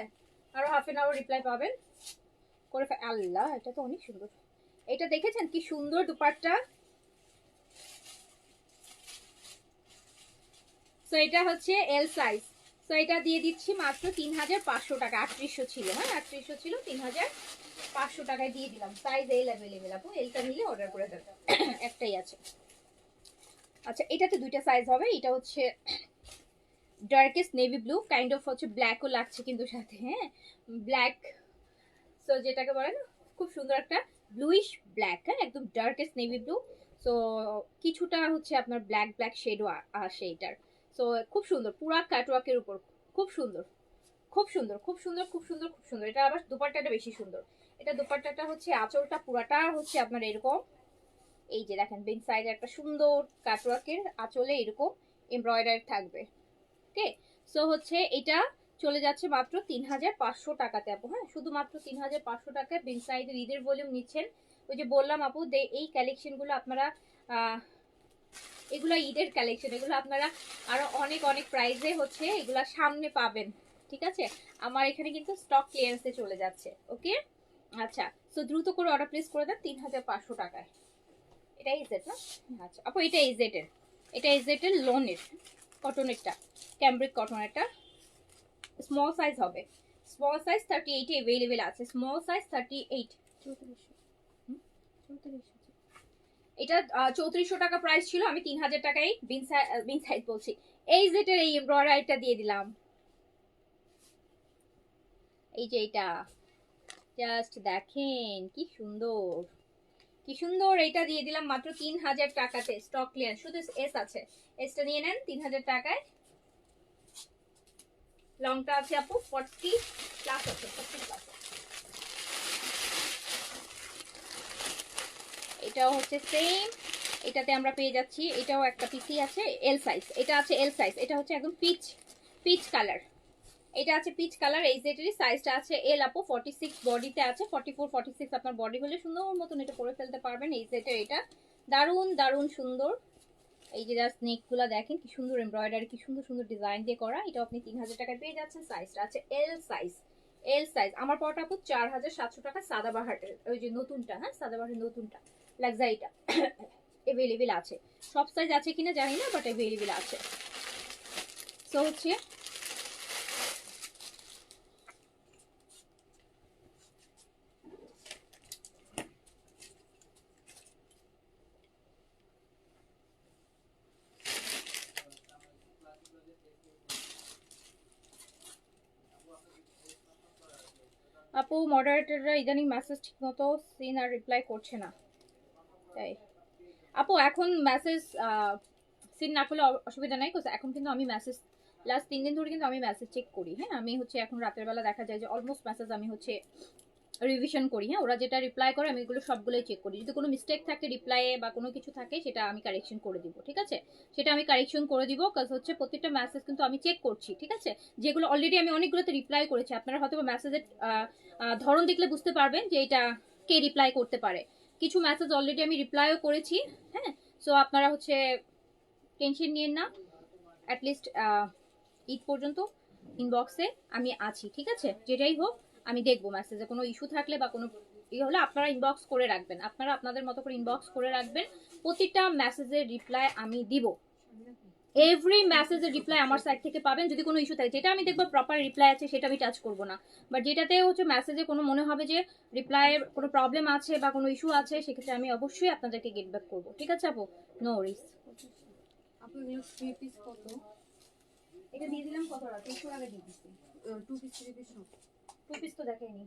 আরো হাফ এন আওয়ার রিপ্লাই পাবেন করে। আল্লাহ, এটা তো অনেক সুন্দর। এটা দেখেছেন কি সুন্দর দুপাট্টা। সো এটা হচ্ছে এল সাইজ। সো এটা দিয়ে দিচ্ছি মাত্র 3500 টাকা। 3800 ছিল, হ্যাঁ 3800 ছিল, 3500 টাকায় দিয়ে দিলাম। সাইজ এল अवेलेबल আপু, এলটা নিলে অর্ডার করে দেবেন। একটাই আছে। আচ্ছা, এটাতে দুইটা সাইজ হবে। এটা হচ্ছে darkest navy blue, kind of হচ্ছে ব্ল্যাকও লাগছে কিন্তু সাথে। হ্যাঁ, ব্ল্যাক, সো যেটাকে বলে না খুব সুন্দর একটা ব্লুইশ ব্ল্যাক। হ্যাঁ, একদম ডার্কেস্ট নেভি ব্লু। সো কিছুটা হচ্ছে আপনার ব্ল্যাক ব্ল্যাক শেডও আসে এটার। সো খুব সুন্দর, পুরা ক্যাটওয়ার্কের উপর, খুব সুন্দর, খুব সুন্দর, খুব সুন্দর, খুব সুন্দর, খুব সুন্দর। এটা আবার দুপাট্টাটা বেশি সুন্দর। এটা দুপাট্টাটা হচ্ছে আঁচলটা পুরাটা হচ্ছে আপনার এরকম, এই যে দেখেন বিন সাইডে একটা সুন্দর ক্যাটওয়ার্কের আঁচলে এরকম এমব্রয়ডারি থাকবে। ওকে, সো হচ্ছে এটা চলে যাচ্ছে মাত্র 3500 টাকাতে আপু। হ্যাঁ, শুধুমাত্র 3500 টাকায় বিন সাইডের ঈদের ভলিউম নিচ্ছেন। ওই যে বললাম আপু, এই কালেকশনগুলো আপনারা এগুলো ঈদের কালেকশন, এগুলো আপনারা আরো অনেক অনেক প্রাইসে হচ্ছে এগুলা সামনে পাবেন, ঠিক আছে। আমার এখানে কিন্তু স্টক ক্লিয়ারেন্সে চলে যাচ্ছে। ওকে, আচ্ছা, সো দ্রুত করে অর্ডার প্লেস করে দেন 3500 টাকায়। এটা ইজেট না? আচ্ছা আপু, এটা ইজেট এর, এটা ইজেট এর লোনের কটনেরটা, ক্যামব্রিক কটনেরটা, স্মল সাইজ হবে। স্মল সাইজ 38 এ अवेलेबल আছে, স্মল সাইজ 38। এটা 3400 টাকা প্রাইস ছিল, আমি 3000 টাকায় বিন সাইজ বলছি, এই জেটের এই এমব্রয়ডারিটা দিয়ে দিলাম। এই যে এটা জাস্ট দেখেন কি সুন্দর, কি সুন্দর, এটা দিয়ে দিলাম মাত্র 3000 টাকাতে। স্টক ক্লিয়ার, শুধু এস আছে, এসটা নিয়ে নেন 3000 টাকায়। লংটা আছে আপু 40 প্লাস আছে, 40 প্লাস। এটাও হচ্ছে সেম, এটাতে আমরা পেয়ে যাচ্ছি, এটাও একটা পিসি আছে এল সাইজ, এটা আছে এল সাইজ, এটা হচ্ছে একদম পিচ পিচ কালার, এটা আছে পিচ কালার। এই যেটারই সাইজটা আছে এল আপু, 46 বডিতে আছে, 44 46 আপনার বডি হলে সুন্দর মতন এটা পরে ফেলতে পারবেন। এই সেটের এটা দারুন দারুন সুন্দর। এই যে জাস্ট নেকগুলো দেখেন কি সুন্দর এমব্রয়ডারি, কি সুন্দর সুন্দর ডিজাইন দিয়ে করা। এটা আপনি 3000 টাকায় পেয়ে যাচ্ছেন। সাইজটা আছে এল সাইজ, এল সাইজ। আমার পরটা আপু 4700 টাকা সাদাবাহারের, ওই যে নতুনটা, হ্যাঁ সাদাবাহারের নতুনটা লাক্সারিটা অ্যাভেলেবেল আছে। সব সাইজ আছে কিনা জানি না, বাট অ্যাভেলেবেল আছে। সো হচ্ছে আপু মডারেটররা ইদানিং মেসেজ ঠিকমতো সিন আর রিপ্লাই করছে না, তাই আপু এখন মেসেজ সিন না করলে অসুবিধা নাই, এখন কিন্তু আমি মেসেজ লাস্ট 3 দিন ধরে কিন্তু আমি মেসেজ চেক করি। হ্যাঁ আমি হচ্ছে এখন রাতের বেলা দেখা যায় যে অলমোস্ট মেসেজ আমি হচ্ছে রিভিশন করি। হ্যাঁ ওরা যেটা রিপ্লাই করে আমি এগুলো সবগুলোই চেক করি, যদি কোনো মিস্টেক থাকে রিপ্লাইয়ে বা কোনো কিছু থাকে সেটা আমি কারেকশন করে দিব, ঠিক আছে? সেটা আমি কারেকশন করে দিব, কাজ হচ্ছে প্রত্যেকটা মেসেজ কিন্তু আমি চেক করছি, ঠিক আছে? যেগুলো অলরেডি আমি অনেকগুলোতে রিপ্লাই করেছি, আপনারা হয়তো মেসেজের ধরন দেখলে বুঝতে পারবেন যে এটা কে রিপ্লাই করতে পারে। কিছু মেসেজ অলরেডি আমি রিপ্লাইও করেছি। হ্যাঁ সো আপনারা হচ্ছে টেনশন নিয়েন না, অ্যাটলিস্ট ঈদ পর্যন্ত ইনবক্সে আমি আছি, ঠিক আছে? যেটাই হোক আমি দেখবো, মেসেজে কোনো ইস্যু থাকলে বা কোনো হলে আপনারা ইনবক্স করে রাখবেন, আপনারা আপনাদের মতো করে ইনবক্স করে রাখবেন। প্রতিটা মেসেজের রিপ্লাই আমি দিব, এভরি মেসেজের রিপ্লাই আমার সাইড থেকে পাবেন। যদি কোনো ইস্যু থাকে, যেটা আমি দেখবো প্রপার রিপ্লাই আছে সেটা আমি টাচ করবো না, বাট যেটাতে হচ্ছে মেসেজে কোনো মনে হবে যে রিপ্লাইয়ের কোনো প্রবলেম আছে বা কোনো ইস্যু আছে, সেক্ষেত্রে আমি অবশ্যই আপনাদেরকে গেট ব্যাক করবো, ঠিক আছে আপু? নো ওয়ারিস। আপনাগুলো 3 পিস কত? এটা দিয়ে দিলাম কত টাকা? 300 টাকা দিয়ে দিচ্ছি। 2 পিস 3 পিস সব। 2 পিস তো দেখাইনি।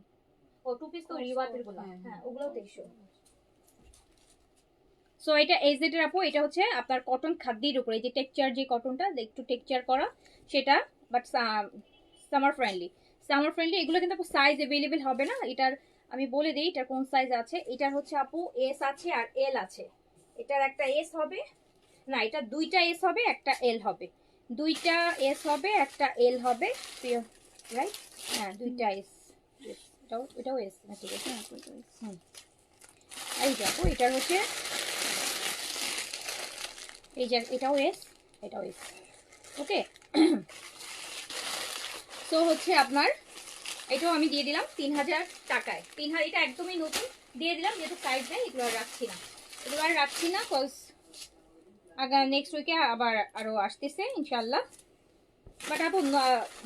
ও 2 পিস তো রিওয়াতের গুলো, হ্যাঁ ওগুলোও 2300। সো এটা এজেড এর আপু, এটা হচ্ছে আপনার কটন খাদ্যের উপরে, এই যে টেক্সচার, যে কটনটা একটু টেক্সচার করা সেটা, but summer friendly, summer friendly. এগুলো কিন্তু আপু সাইজ अवेलेबल হবে না। এটার আমি বলে দেই এটার কোন সাইজ আছে। এটার হচ্ছে আপু এস আছে আর এল আছে। এটার একটা এস হবে না, এটা দুইটা এস হবে একটা এল হবে, দুইটা এস হবে একটা এল হবে, রাইট? হ্যাঁ দুইটা এস, এটাও এস না, ঠিক আছে? হুম এই দেখো এটার হচ্ছে এই যে এটাও এস, এটাও এস, ওকে। সো হচ্ছে আপনার এটাও আমি দিয়ে দিলাম 3000 টাকায়। 3000 এটা একদমই নতুন দিয়ে দিলাম, যেহেতু সাইজ নেই এগুলো আর রাখছি না, এগুলো আর রাখছি না, কজ নেক্সট উইকে আবার আরো আসতেছে ইনশাল্লাহ। বাট আপু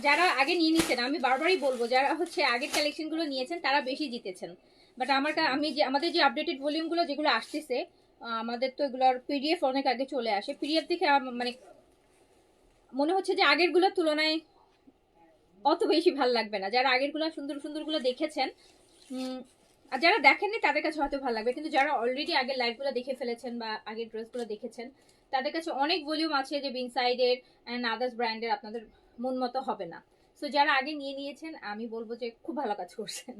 যারা আগে নিয়ে নিচ্ছেন, আমি বারবারই বলবো, যারা হচ্ছে আগের কালেকশনগুলো নিয়েছেন তারা বেশি জিতেছেন। বাট আমি যে আমাদের যে আপডেটেড ভলিউমগুলো যেগুলো আসতেছে, আমাদের তো এগুলোর পিডিএফ অনেক আগে চলে আসে। পিডিএফ দেখে মানে মনে হচ্ছে যে আগেরগুলোর তুলনায় অত বেশি ভালো লাগবে না। যারা আগেরগুলো সুন্দর সুন্দরগুলো দেখেছেন, আর যারা দেখেননি তাদের কাছে হয়তো ভালো লাগবে, কিন্তু যারা অলরেডি আগের লাইভগুলো দেখে ফেলেছেন বা আগের ড্রেসগুলো দেখেছেন তাদের কাছে অনেক ভলিউম আছে যে বিনসাইডের অ্যান্ড আদার্স ব্র্যান্ডের, আপনাদের মন মতো হবে না। সো যারা আগে নিয়ে নিয়েছেন আমি বলবো যে খুব ভালো কাজ করছেন।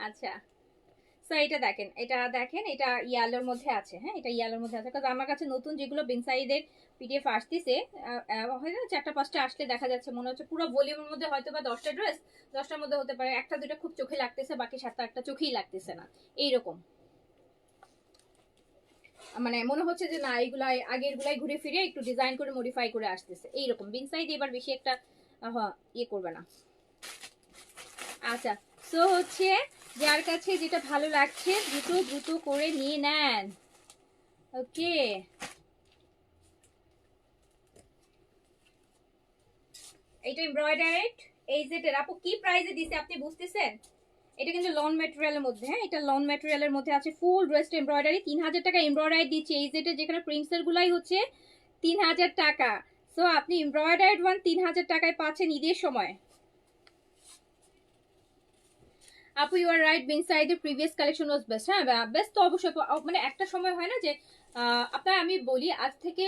আচ্ছা সো এটা দেখেন, এটা ইয়ালোর মধ্যে আছে। হ্যাঁ এটা ইয়ালোর মধ্যে আছে, কারণ আমার কাছে নতুন যেগুলো বিনসাইডের পিডিএফ আসতেছে হয়তো 4টা 5টা আসলে দেখা যাচ্ছে মনে হচ্ছে পুরো ভলিউমের মধ্যে হয়তো বা 10টা ড্রেস, 10টার মধ্যে হতে পারে 1টা 2টা খুব চোখে লাগতেছে, বাকি 7টা 8টা চোখেই লাগতেছে না, এইরকম মানে মনে হচ্ছে যে না এইগুলা আগের গুলাই ঘুরে ফিরে একটু ডিজাইন করে মডিফাই করে আসতেছে, এইরকম। বিনসাইড এবার বেশি একটা ইয়ে করবে না। আচ্ছা সো হচ্ছে যার কাছে যেটা ভালো লাগছে দ্রুত দ্রুত করে নিয়ে নেন, ওকে। এটা এমব্রয়ডারিড এই যেটার আপু কি প্রাইসে দিছে আপনি বুঝতেছেন? এটা কিন্তু লন ম্যাটেরিয়ালের মধ্যে, হ্যাঁ এটা লন ম্যাটেরিয়ালের মধ্যে আছে, ফুল ড্রেস এমব্রয়ডারি। 3000 টাকা এমব্রয়ডারি দিচ্ছে এই যেটা, যেখানে প্রিন্টসের গুলাই হচ্ছে 3000 টাকা। সো আপনি এমব্রয়ডারিড 3000 টাকায় পাচ্ছেন ঈদের সময়। আপু ইউ আর রাইট, বিন সাইডের প্রিভিয়াস কালেকশন ওয়াজ বেস্ট। হ্যাঁ বেস্ট তো অবশ্যই মানে একটা সময় হয় না যে আপনার আমি বলি আজ থেকে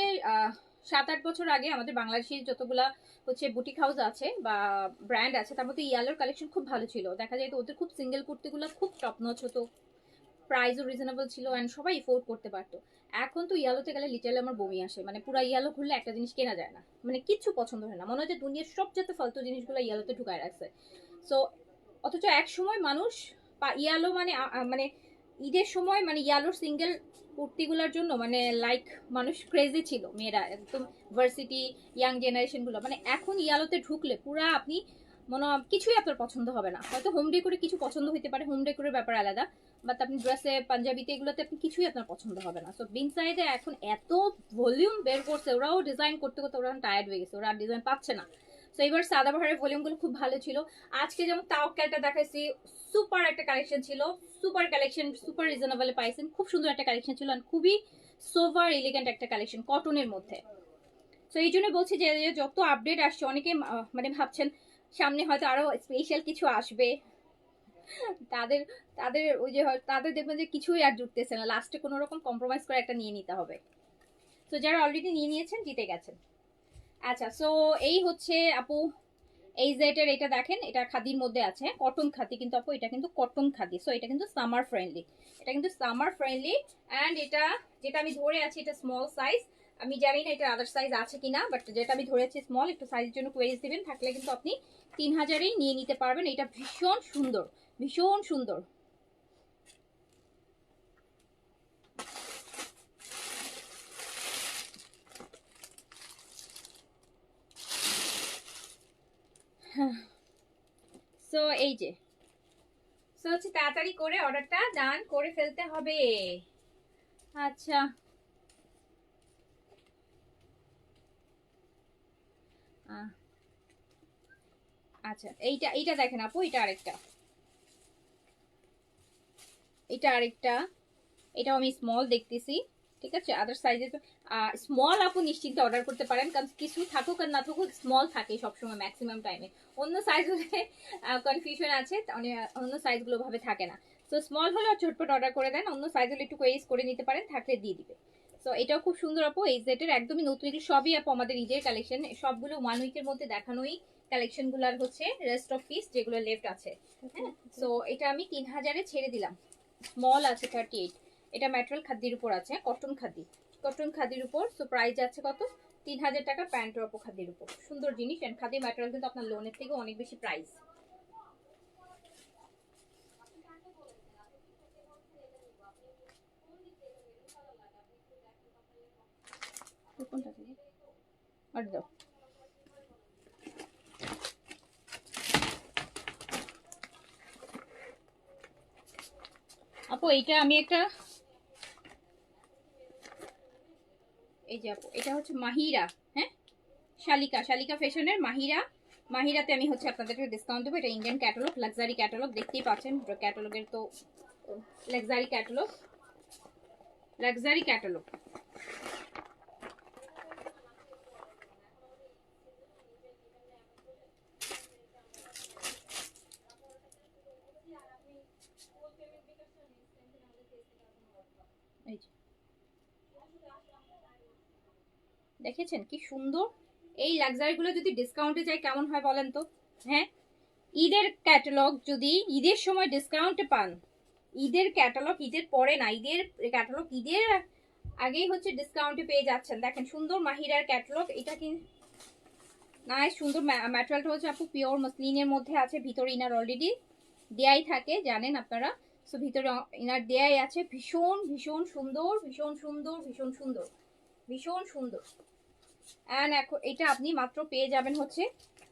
7-8 বছর আগে আমাদের বাংলাদেশের যতগুলা হচ্ছে বুটিক হাউস আছে বা ব্র্যান্ড আছে তার মধ্যে ইয়ালোর কালেকশন খুব ভালো ছিল, দেখা যায় তো ওদের খুব সিঙ্গেল কুর্তিগুলো খুব টপ নচ হতো, প্রাইসও রিজনেবল ছিল অ্যান্ড সবাই এফোর্ড করতে পারতো। এখন তো ইয়ালোতে গেলে লিটারালি আমার বমি আসে, মানে পুরো ইয়ালো খুললে একটা জিনিস কেনা যায় না, মানে কিচ্ছু পছন্দ হয় না, মনে হয় যে দুনিয়ার সবচেয়ে ফালতু জিনিসগুলো ইয়ালোতে ঢুকায় রাখছে। সো অথচ এক সময় মানুষ ইয়ালো মানে মানে ঈদের সময় মানে ইয়ালোর সিঙ্গেল কুর্তিগুলোর জন্য মানে লাইক মানুষ ক্রেজি ছিল, মেয়েরা একদম ভার্সিটি ইয়াং জেনারেশন গুলো, মানে এখন ইয়ালোতে ঢুকলে পুরা আপনি মনে কিছুই আপনার পছন্দ হবে না, হয়তো হোম ডেকোরে কিছু পছন্দ হতে পারে, হোম ডেকোরের ব্যাপার আলাদা, বাট আপনি ড্রেসে পাঞ্জাবিতে এগুলোতে আপনি কিছুই আপনার পছন্দ হবে না। সো বিন সাইডে এখন এত ভলিউম বের করছে, ওরাও ডিজাইন করতে করতে ওরা টায়ার্ড হয়ে গেছে, ওরা ডিজাইন পাচ্ছে না। সো এবার সাদাবাহারের ভলিউমগুলো খুব ভালো ছিল। আজকে যেমন তাওয়াক্কালটা দেখাইছি, সুপার একটা কালেকশন ছিল, সুপার কালেকশন, সুপার রিজনেবলে পাইছেন, খুব সুন্দর একটা কালেকশন ছিল, আর খুবই সোভার এলিগেন্ট একটা কালেকশন কটনের মধ্যে। সো এই জন্য বলছি যে যত আপডেট আসছে অনেকে মানে ভাবছেন সামনে হয়তো আরো স্পেশাল কিছু আসবে, তাদের তাদের ওই যে তাদের দেখবেন যে কিছুই আর জুটতেছে না, লাস্টে কোনো রকম কম্প্রোমাইজ করে একটা নিয়ে নিতে হবে। তো যারা অলরেডি নিয়ে নিয়েছেন জিতে গেছেন। আচ্ছা, সো এই হচ্ছে আপু এই জেটের, এটা দেখেন এটা খাদির মধ্যে আছে, কটন খাদি কিন্তু আপু, এটা কিন্তু কটন খাদি, সো এটা কিন্তু সামার ফ্রেন্ডলি, এটা কিন্তু সামার ফ্রেন্ডলি। অ্যান্ড এটা যেটা আমি ধরে আছি এটা স্মল সাইজ, আমি জানি না এটা আদার সাইজ আছে কিনা, বাট যেটা আমি ধরে আছি স্মল, একটু সাইজের জন্য কোয়েরিজ দিবেন, থাকলে কিন্তু আপনি 3000-এই নিয়ে নিতে পারবেন। এটা ভীষণ সুন্দর, ভীষণ সুন্দর। সো এই যে, সো হচ্ছে তাড়াতাড়ি করে অর্ডারটা ডান করে ফেলতে হবে। আচ্ছা, আচ্ছা এইটা এইটা দেখেন আপু, এটা আরেকটা, এটা আরেকটা, এটাও আমি স্মল দেখতেছি, ঠিক আছে, আদার সাইজে তো স্মল আপু নিশ্চিন্তে অর্ডার করতে পারেন, কারণ কিছু থাকুক আর না থাকুক স্মল থাকে সবসময় ম্যাক্সিমাম টাইমে, অন্য সাইজ হলে কনফিউশন আছে, অন্য সাইজগুলো ভাবে থাকে না। তো স্মল হলে ছোটপট অর্ডার করে দেন, অন্য সাইজ হলে একটু কোয়েরিজ করে নিতে পারেন, থাকলে দিয়ে দিবে। তো এটাও খুব সুন্দর আপু, এই সেটের একদমই নতুন, এগুলো সবই আপু আমাদের ঈদের কালেকশন, সবগুলো 1 উইকের মধ্যে দেখানোই কালেকশন গুলার হচ্ছে রেস্ট অফ পিস যেগুলো লেফট আছে। হ্যাঁ, তো এটা আমি 3000-এ ছেড়ে দিলাম, স্মল আছে 38, এটা ম্যাটেরিয়াল খাদ্যের উপর আছে, কটন খাদি, কটন খাদির উপর। সো প্রাইস যাচ্ছে কত, 3000 টাকা, প্যান্ট টপ খাদির উপর, সুন্দর জিনিস। এন্ড খাদি ম্যাটেরিয়াল কিন্তু আপনার লোনের থেকে অনেক বেশি প্রাইস। কোনটা থেকে অর্ডার দাও আপু, এইটা আমি একটা, এই যে আপু এটা হচ্ছে মাহিরা, হ্যাঁ শালিকা, শালিকা ফ্যাশনের মাহিরা, মাহিরাতে আমি হচ্ছে আপনাদেরকে ডিসকাউন্ট দেবো। এটা ইন্ডিয়ান ক্যাটালগ, লাক্সারি ক্যাটালগ, দেখতেই পাচ্ছেন ক্যাটালগের তো, লাক্সারি ক্যাটালগ, লাক্সারি ক্যাটালগ। দেখেছেন কি সুন্দর, এই লাক্সারি গুলো যদি ডিসকাউন্টে যায় কেমন হয় বলেন তো। হ্যাঁ, ঈদের ক্যাটালগ যদি ঈদের সময় ডিসকাউন্টে পান, ঈদের ক্যাটালগ ঈদের পরে না, ঈদের ক্যাটালগ ঈদের আগেই হচ্ছে ডিসকাউন্টে পেয়ে যাচ্ছেন। দেখেন সুন্দর মাহিরার ক্যাটালগ, এটা কি নাই সুন্দর, ম্যাটেরিয়ালটা হচ্ছে আপু পিওর মসলিনের মধ্যে আছে, ভিতরে ইনার অলরেডি দেয়াই থাকে জানেন আপনারা, সো ভিতরে ইনার দেয়াই আছে, ভীষণ ভীষণ সুন্দর, ভীষণ সুন্দর, ভীষণ সুন্দর, ভীষণ সুন্দর। অ্যান্ড এখন এটা আপনি মাত্র পেয়ে যাবেন হচ্ছে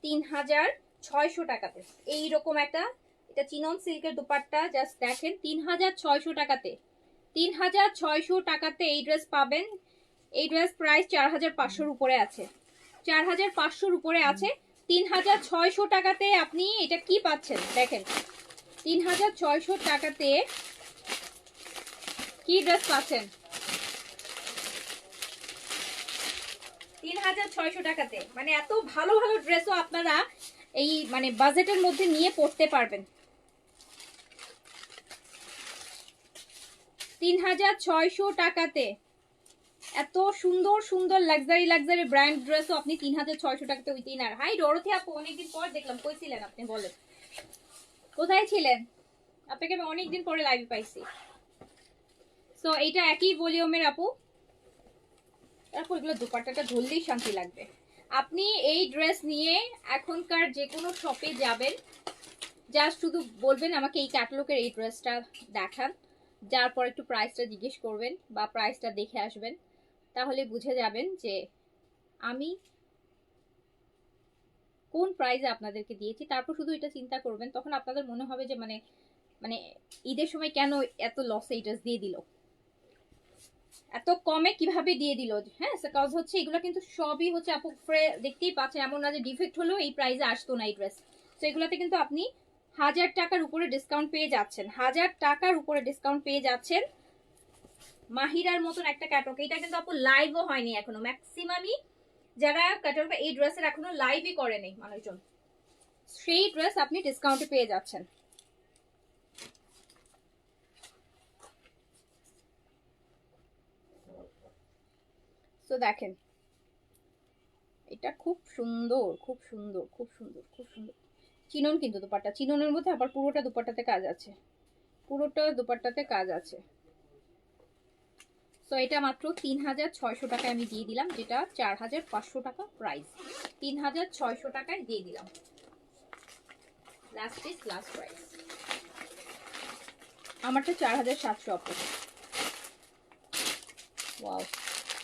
3600 টাকাতে, এইরকম একটা, এটা চিনন সিল্কের দুপাট্টা, জাস্ট দেখেন 3600 টাকাতে, 3600 টাকাতে এই ড্রেস পাবেন। এই ড্রেস প্রাইস 4500-র উপরে আছে, 4500-র উপরে আছে, 3600 টাকাতে আপনি এটা কি পাচ্ছেন দেখেন, 3600 টাকাতে কি ড্রেস পাচ্ছেন, 3600 টাকাতে, মানে এত ভালো ভালো ড্রেসও আপনারা এই মানে বাজেটের মধ্যে নিয়ে পড়তে পারবেন। 3600 টাকাতে এত সুন্দর সুন্দর লাক্সারি ব্র্যান্ড ড্রেসও আপনি 3600 টাকাতে উইথ ইনার। হাই ডরথি আপু, অনেকদিন পর দেখলাম, কই ছিলেন আপনি বলেন, কোথায় ছিলেন? আপনাকে আমি অনেকদিন পরে লাইভে পাইছি। সো এইটা একই ভলিউমের আপু। তারপর এগুলো দুপাট্টাটা ধরলেই শান্তি লাগবে। আপনি এই ড্রেস নিয়ে এখনকার যে কোনো শপে যাবেন, জাস্ট শুধু বলবেন আমাকে এই ক্যাটালগের এই ড্রেসটা দেখান, যার পর একটু প্রাইসটা জিজ্ঞেস করবেন বা প্রাইসটা দেখে আসবেন, তাহলে বুঝে যাবেন যে আমি কোন প্রাইসে আপনাদেরকে দিয়েছি। তারপর শুধু এটা চিন্তা করবেন, তখন আপনাদের মনে হবে যে মানে মানে ঈদের সময় কেন এত লসে এই ড্রেস দিয়ে দিল, এত কমে কিভাবে দিয়ে দিল। হ্যাঁ, কজ হচ্ছে এগুলো কিন্তু সবই হচ্ছে আপু দেখতেই পাচ্ছেন, এমন না যে ডিফেক্ট হলেও এই প্রাইসে আসতো না এই ড্রেস। তো এগুলোতে কিন্তু আপনি 1000 টাকার উপরে ডিসকাউন্ট পেয়ে যাচ্ছেন, 1000 টাকার উপরে ডিসকাউন্ট পেয়ে যাচ্ছেন। মাহিরার মতন একটা ক্যাটালগ, এটা কিন্তু আপু লাইভও হয়নি এখনো, ম্যাক্সিমামই যারা ক্যাটালগ এই ড্রেসের এখনো লাইভই করেনি মানুষজন, সেই ড্রেস আপনি ডিসকাউন্টে পেয়ে যাচ্ছেন। তো দেখেন, এটা খুব সুন্দর, খুব সুন্দর, খুব সুন্দর, খুব সুন্দর চিনন, কিন্তু দুপাট্টা চিননের মধ্যে আবার পুরোটা দুপাট্টাতে কাজ আছে, পুরোটা দুপাট্টাতে কাজ আছে। তো এটা মাত্র 3600 টাকায় আমি দিয়ে দিলাম, যেটা 4500 টাকা প্রাইস, 3600 টাকায় দিয়ে দিলাম। Last is last price. আমারটা 4700 আপু। ওয়াও,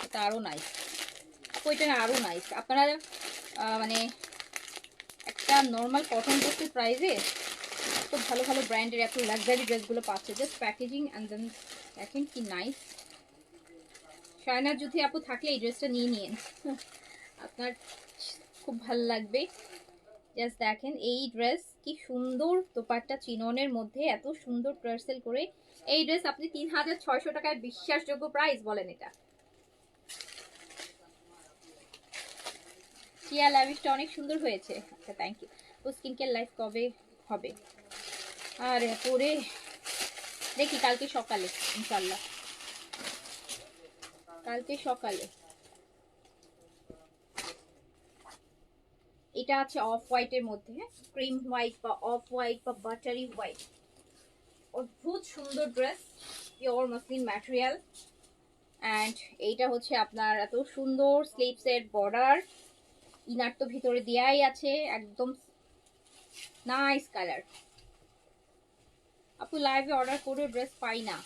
এটা আরো নাইস আপু, এটা আরো নাইস। আপনারা মানে একটা নর্মাল কটন ড্রেসের প্রাইসে এত ভালো ভালো ব্র্যান্ডের এত লাক্সারি ড্রেসগুলো পাচ্ছে, জাস্ট প্যাকেজিং অ্যান্ড দেন দেখেন কি নাইস। শায়নার যুদ্ধে আপু থাকলে এই ড্রেসটা নিয়ে নিন, আপনার খুব ভালো লাগবে। জাস্ট দেখেন এই ড্রেস কি সুন্দর, দোপাট্টা চিননের মধ্যে এত সুন্দর টার্সেল করে এই ড্রেস আপনি 3600 টাকায় বিশ্বাসযোগ্য প্রাইস বলেন এটা। টিয়া লাভিশটা অনেক সুন্দর হয়েছে, আচ্ছা থ্যাংক ইউ। ও স্কিন কেয়ার লাইভ কবে হবে? আরে পরে দেখি কালকে সকালে ইনশাল্লাহ, কালকে সকালে। এটা আছে অফ হোয়াইটের মধ্যে, ক্রিম হোয়াইট বা অফ হোয়াইট বা বাটারি হোয়াইট, অদ্ভুত সুন্দর dress, pure muslin material. And এইটা হচ্ছে আপনার এত সুন্দর স্লিভসের বর্ডার, ইনার তো ভিতরে দেয়াই আছে, একদম নাইস কালার। আপু লাইভে অর্ডার করে ড্রেস পাই না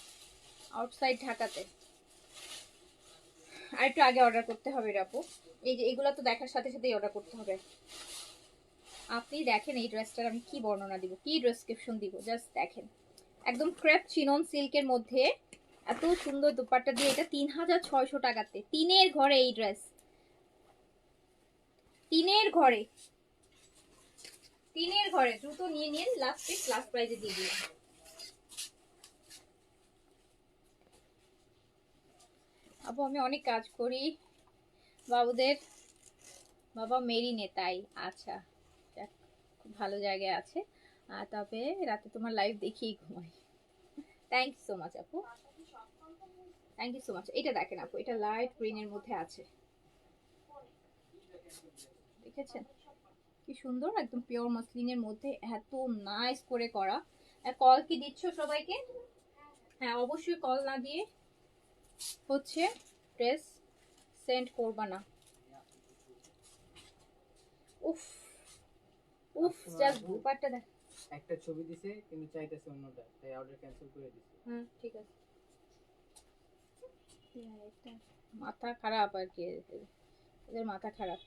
আউটসাইড ঢাকাতে, আর একটু আগে অর্ডার করতে হবে রে আপু, এই যে এগুলো তো দেখার সাথে সাথেই অর্ডার করতে হবে। আপনি দেখেন এই ড্রেসটার আমি কি বর্ণনা দিব, কি ডেসক্রিপশন দিব, জাস্ট দেখেন। একদম ক্রেপ চিনন সিল্কের মধ্যে এত সুন্দর দুপাট্টা দিয়ে, এটা 3600 টাকাতে, তিনের ঘরে এই ড্রেস, তিনের ঘরে, তিনের ঘরে। দ্রুত নিয়ে নিন, লাস্ট পিস লাস্ট প্রাইজে দিয়ে দিন। আপু আমি অনেক কাজ করি বাবুদের, বাবা মেরি নেতাই। আচ্ছা, যাক, খুব ভালো জায়গায় আছে। তবে রাতে তোমার লাইভ দেখেই ঘুমাই। থ্যাংক ইউ সো মাচ আপু, থ্যাংক ইউ সো মাচ। এটা দেখেন আপু, এটা লাইট গ্রিনের মধ্যে আছে, দেখেছেন কি সুন্দর, একদম পিওর মসলিনের মধ্যে এত নাইস করে করা। কল কি দিচ্ছ সবাইকে? হ্যাঁ অবশ্যই, কল না দিয়ে হচ্ছে ড্রেস সেন্ড করবা না। উফ উফ, জাস্ট দুপাট্টা দেখ। একটা ছবি দিছে কিন্তু চাইতেছে অন্যটা, তাই অর্ডার ক্যান্সেল করে দিছে। হ্যাঁ ঠিক আছে, মাথা খারাপ আর কি, এদের মাথা খারাপ।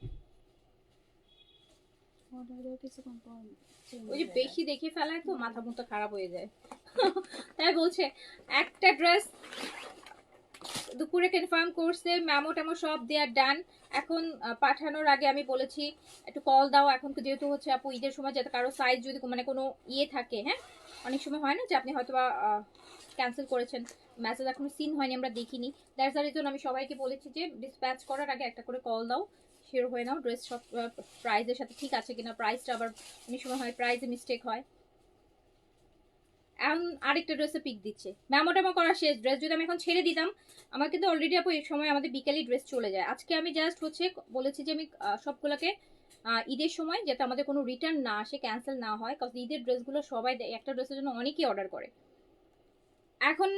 ওই যে বেশি দেখে ফেলায় তো মাথা মুথা খারাপ হয়ে যায়। তাই বলছে একটা ড্রেস দুপুরে কনফার্ম করছে, ম্যামো ট্যামো সব দেয়ার ডান। এখন পাঠানোর আগে আমি বলেছি একটু কল দাও, এখন যেহেতু হচ্ছে আপু ঈদের সময়, যাতে কারো সাইজ যদি মানে কোনো ইয়ে থাকে, হ্যাঁ অনেক সময় হয় না যে আপনি হয়তো বা ক্যান্সেল করেছেন, মেসেজ এখনো সিন হয়নি, আমরা দেখিনি। দ্যাটস দ্য রিজন আমি সবাইকে বলেছি যে ডিসপ্যাচ করার আগে একটা করে কল দাও, শিওর হয়ে নাও ড্রেস সব প্রাইজের সাথে ঠিক আছে কিনা, প্রাইসটা আবার অনেক সময় হয় প্রাইজে মিস্টেক হয়। এখন আরেকটা ড্রেসে পিক দিচ্ছে, ম্যামোটামো করা শেষ। ড্রেস যদি আমি এখন ছেড়ে দিতাম, আমার কিন্তু অলরেডি আপু এই সময় আমাদের বিকেলই ড্রেস চলে যায়। আজকে আমি জাস্ট হচ্ছে বলেছি যে আমি সবগুলোকে ঈদের সময় যাতে আমাদের কোনো রিটার্ন না আসে, ক্যান্সেল না হয়, কারণ ঈদের ড্রেসগুলো সবাই দেয়, একটা ড্রেসের জন্য অনেকেই অর্ডার করে। এখন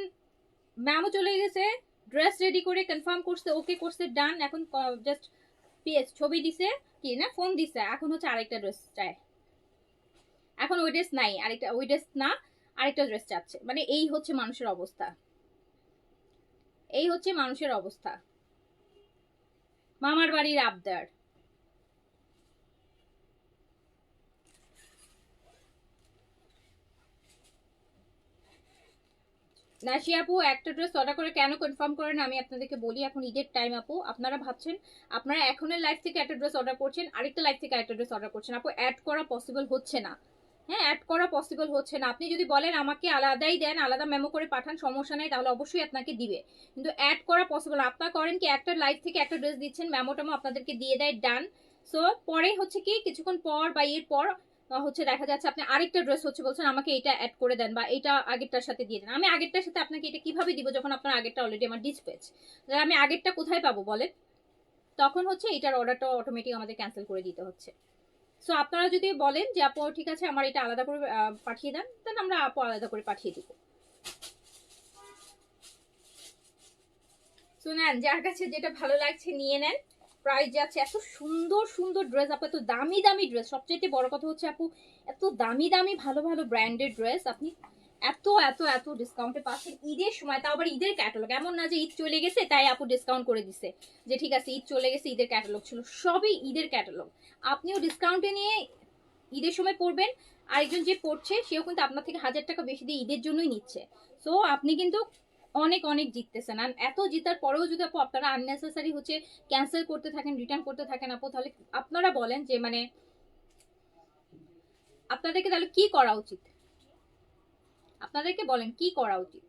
ম্যামও চলে গেছে, ড্রেস রেডি করে কনফার্ম করছে, ওকে করছে, ডান। এখন জাস্ট ছবি দিছে কি না, ফোন দিছে, এখন হচ্ছে আরেকটা ড্রেস চায়। এখন ওই ড্রেস নাই, আরেকটা ওই ড্রেস না, আরেকটা ড্রেস চাচ্ছে। মানে এই হচ্ছে মানুষের অবস্থা, এই হচ্ছে মানুষের অবস্থা। মামার বাড়ির আবদার। নাসি আপু, একটা ড্রেস অর্ডার করে কেন কনফার্ম করেন আমি আপনাদেরকে বলি। এখন ঈদের টাইম আপু, আপনারা ভাবছেন আপনারা এখনের লাইফ থেকে একটা ড্রেস অর্ডার করছেন, আরেকটা লাইফ থেকে একটা ড্রেস অর্ডার করছেন। আপু অ্যাড করা পসিবল হচ্ছে না, হ্যাঁ অ্যাড করা পসিবল হচ্ছে না। আপনি যদি বলেন আমাকে আলাদাই দেন, আলাদা মেমো করে পাঠান, সমস্যা নেই, তাহলে অবশ্যই আপনাকে দিবে, কিন্তু অ্যাড করা পসিবল। আপনারা করেন কি, একটা লাইফ থেকে একটা ড্রেস দিচ্ছেন, মেমো টেমো আপনাদেরকে দিয়ে দেয়, ডান। সো পরে হচ্ছে কি কিছুক্ষণ পর বা এর পর হচ্ছে দেখা যাচ্ছে আপনি আরেকটা ড্রেস হচ্ছে বলছেন আমাকে এটা অ্যাড করে দেন বা এটা আগেরটার সাথে দিয়ে দেন। আমি আগেরটার সাথে আপনাকে এটা কিভাবে দিব যখন আপনার আগেরটা অলরেডি আমার ডিসপ্যাচ? আমি আগেরটা কোথায় পাবো বলেন? তখন হচ্ছে এটার অর্ডারটা অটোমেটিক আমাদের ক্যান্সেল করে দিতে হচ্ছে। সো আপনারা যদি বলেন যে আপু ঠিক আছে আমার এটা আলাদা করে পাঠিয়ে দেন, দেন আমরা আপু আলাদা করে পাঠিয়ে দিব। সো নেন, যার কাছে যেটা ভালো লাগছে নিয়ে নেন। প্রাইস যাচ্ছে, এত সুন্দর সুন্দর ড্রেস আপু, এত দামি দামি ড্রেস। সবচেয়ে বড় কথা হচ্ছে আপু, এত দামি দামি ভালো ভালো ব্র্যান্ডেড ড্রেস আপনি এত এত এত ডিসকাউন্টে পাচ্ছেন ঈদের সময়। তাও আবার ঈদের ক্যাটালগ, এমন না যে ঈদ চলে গেছে তাই আপু ডিসকাউন্ট করে দিছে, যে ঠিক আছে ঈদ চলে গেছে ঈদের ক্যাটালগ ছিল, সবই ঈদের ক্যাটালগ। আপনিও ডিসকাউন্টে নিয়ে ঈদের সময় পড়বেন, আরেকজন যে পড়ছে সেও কিন্তু আপনার থেকে 1000 টাকা বেশি দিয়ে ঈদের জন্যই নিচ্ছে। সো আপনি কিন্তু অনেক অনেক জিততেছেন। আর এত জিতার পরেও যদি আপু আপনারা আননেসেসারি হচ্ছে ক্যান্সেল করতে থাকেন, রিটার্ন করতে থাকেন আপু, তাহলে আপনারা বলেন যে মানে আপনাদেরকে তাহলে কি করা উচিত? আপনাদেরকে বলেন কি করা উচিত?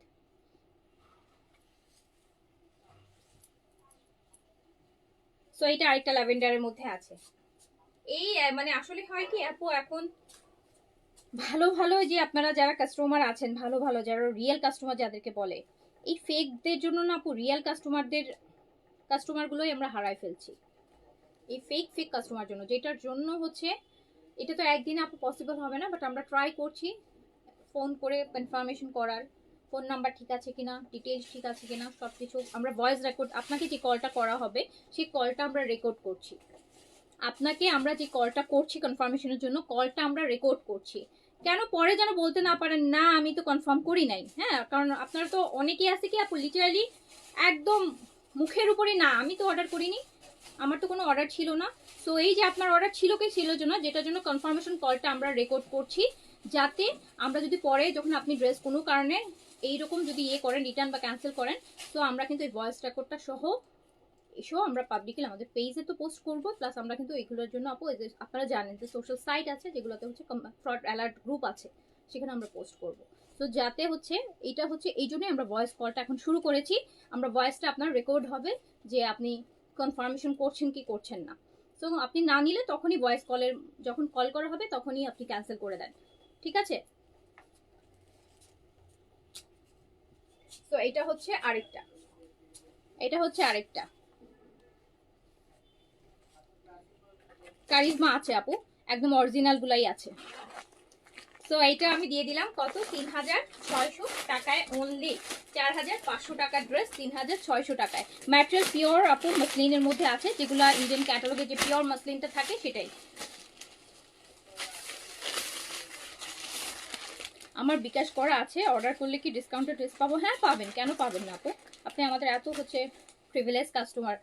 সো এটা আরেকটা ল্যাভেন্ডারের মধ্যে আছে। এই মানে আসলে হয় কি আপু, এখন ভালো ভালো যে আপনারা যারা কাস্টমার আছেন, ভালো ভালো যারা রিয়েল কাস্টমার যাদেরকে বলে, এই ফেকদের জন্য না আপু রিয়েল কাস্টমারগুলোই আমরা হারাই ফেলছি। এই ফেক ফেক কাস্টমার জন্য, যেটার জন্য হচ্ছে এটা তো একদিনে আপু পসিবল হবে না, বাট আমরা ট্রাই করছি ফোন করে কনফার্মেশন করার, ফোন নাম্বার ঠিক আছে কিনা, ডিটেলস ঠিক আছে কিনা, সব কিছু আমরা ভয়েস রেকর্ড, আপনাকে যে কলটা করা হবে সেই কলটা আমরা রেকর্ড করছি। আপনাকে আমরা যে কলটা করছি কনফার্মেশনের জন্য, কলটা আমরা রেকর্ড করছি। কেন পরে যেন বলতে না পারেন না আমি তো কনফার্ম করি নাই। হ্যাঁ, কারণ আপনারা তো অনেকেই আছে কি আপু লিটারালি একদম মুখের উপরে, না আমি তো অর্ডার করিনি, আমার তো কোনো অর্ডার ছিল না। সো এই যে আপনার অর্ডার ছিল কি ছিল না, যেটার জন্য কনফার্মেশন কলটা আমরা রেকর্ড করছি, যাতে আমরা যদি পরে যখন আপনি ড্রেস কোনো কারণে এইরকম যদি ইয়ে করেন, রিটার্ন বা ক্যান্সেল করেন, তো আমরা কিন্তু এই ভয়েস রেকর্ডটা সহ এসব আমরা পাবলিকলি আমাদের পেজে তো পোস্ট করবো। প্লাস আমরা কিন্তু এগুলোর জন্য আপু আপনারা জানেন যে সোশ্যাল সাইট আছে যেগুলোতে হচ্ছে ফ্রড অ্যালার্ট গ্রুপ আছে, সেখানে আমরা পোস্ট করবো। তো যাতে হচ্ছে এটা হচ্ছে এই জন্যই আমরা ভয়েস কলটা এখন শুরু করেছি। আমরা ভয়েসটা আপনার রেকর্ড হবে যে আপনি কনফার্মেশন করছেন কি করছেন না। তো আপনি না নিলে তখনই ভয়েস কলের যখন কল করা হবে তখনই আপনি ক্যান্সেল করে দেন, ঠিক আছে? তো এটা হচ্ছে আরেকটা, এটা হচ্ছে আরেকটা কারিজমা আছে আপু, একদম অরিজিনাল গুলাই আছে। তো এইটা আমি দিয়ে দিলাম কত, 3600 টাকায়, অনলি 4500 টাকার ড্রেস 3600 টাকায়। ম্যাটেরিয়াল পিওর আপু মাসলিনের মধ্যে আছে, যেগুলো ইন্ডিয়ান ক্যাটালগে যে পিওর মাসলিনটা থাকে সেটাই। আমার বিকাশ করা আছে, অর্ডার করলে কি ডিসকাউন্টেড ড্রেস পাবো? হ্যাঁ পাবেন, কেন পাবেন না আপু? আপনি আমাদের এত হচ্ছে প্রিভিলেজ কাস্টমার,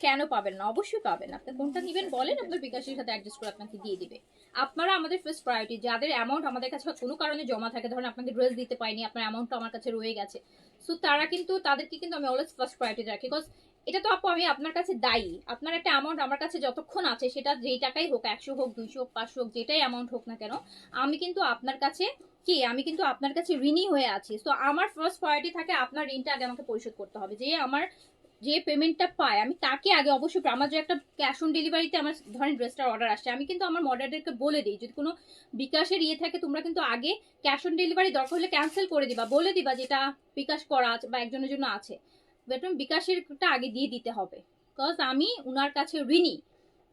কেন পাবেন না? অবশ্যই পাবেন। আপনি কোনটা নেবেন বলেন, আপনার বিকাশের সাথে অ্যাডজাস্ট করে আপনাকে দিয়ে দিবে। আপনারা আমাদের ফার্স্ট প্রায়োরিটি, যাদের অ্যামাউন্ট আমাদের কাছে কোনো কারণে জমা থাকে, ধরেন আপনাকে ড্রেস দিতে পাইনি, আপনার অ্যামাউন্টটা আমার কাছে রয়ে গেছে, সো তারা কিন্তু তাদেরকে কিন্তু আমি অলওয়েজ ফার্স্ট প্রায়োরিটি রাখি। বিকজ এটা তো আপু আমি আপনার কাছে দায়ী। আপনার একটা অ্যামাউন্ট আমার কাছে যতক্ষণ আছে, সেটা যেই টাকাই হোক, 100 হোক, 200 হোক, 500 হোক, যেটাই অ্যামাউন্ট হোক না কেন, আমি কিন্তু আপনার কাছে কি, আমি কিন্তু আপনার কাছে ঋণী হয়ে আছি। সো আমার ফার্স্ট প্রায়োরিটি থাকে আপনার ঋণটা আগে আমাকে পরিশোধ করতে হবে। যে আমার যে পেমেন্টটা পায় আমি তাকে আগে অবশ্যই আমার যে একটা ক্যাশ অন ডেলিভারিতে আমার ধরেন ড্রেসটার অর্ডার আসছে, আমি কিন্তু আমার মডারদেরকে বলে দিই যদি কোনো বিকাশের ইয়ে থাকে তোমরা কিন্তু আগে ক্যাশ অন ডেলিভারি দরকার হলে ক্যান্সেল করে দিবা, বলে দিবা যেটা বিকাশ করা আছে বা একজনের জন্য আছে, বেটার বিকাশেরটা আগে দিয়ে দিতে হবে। বিকজ আমি উনার কাছে ঋণী।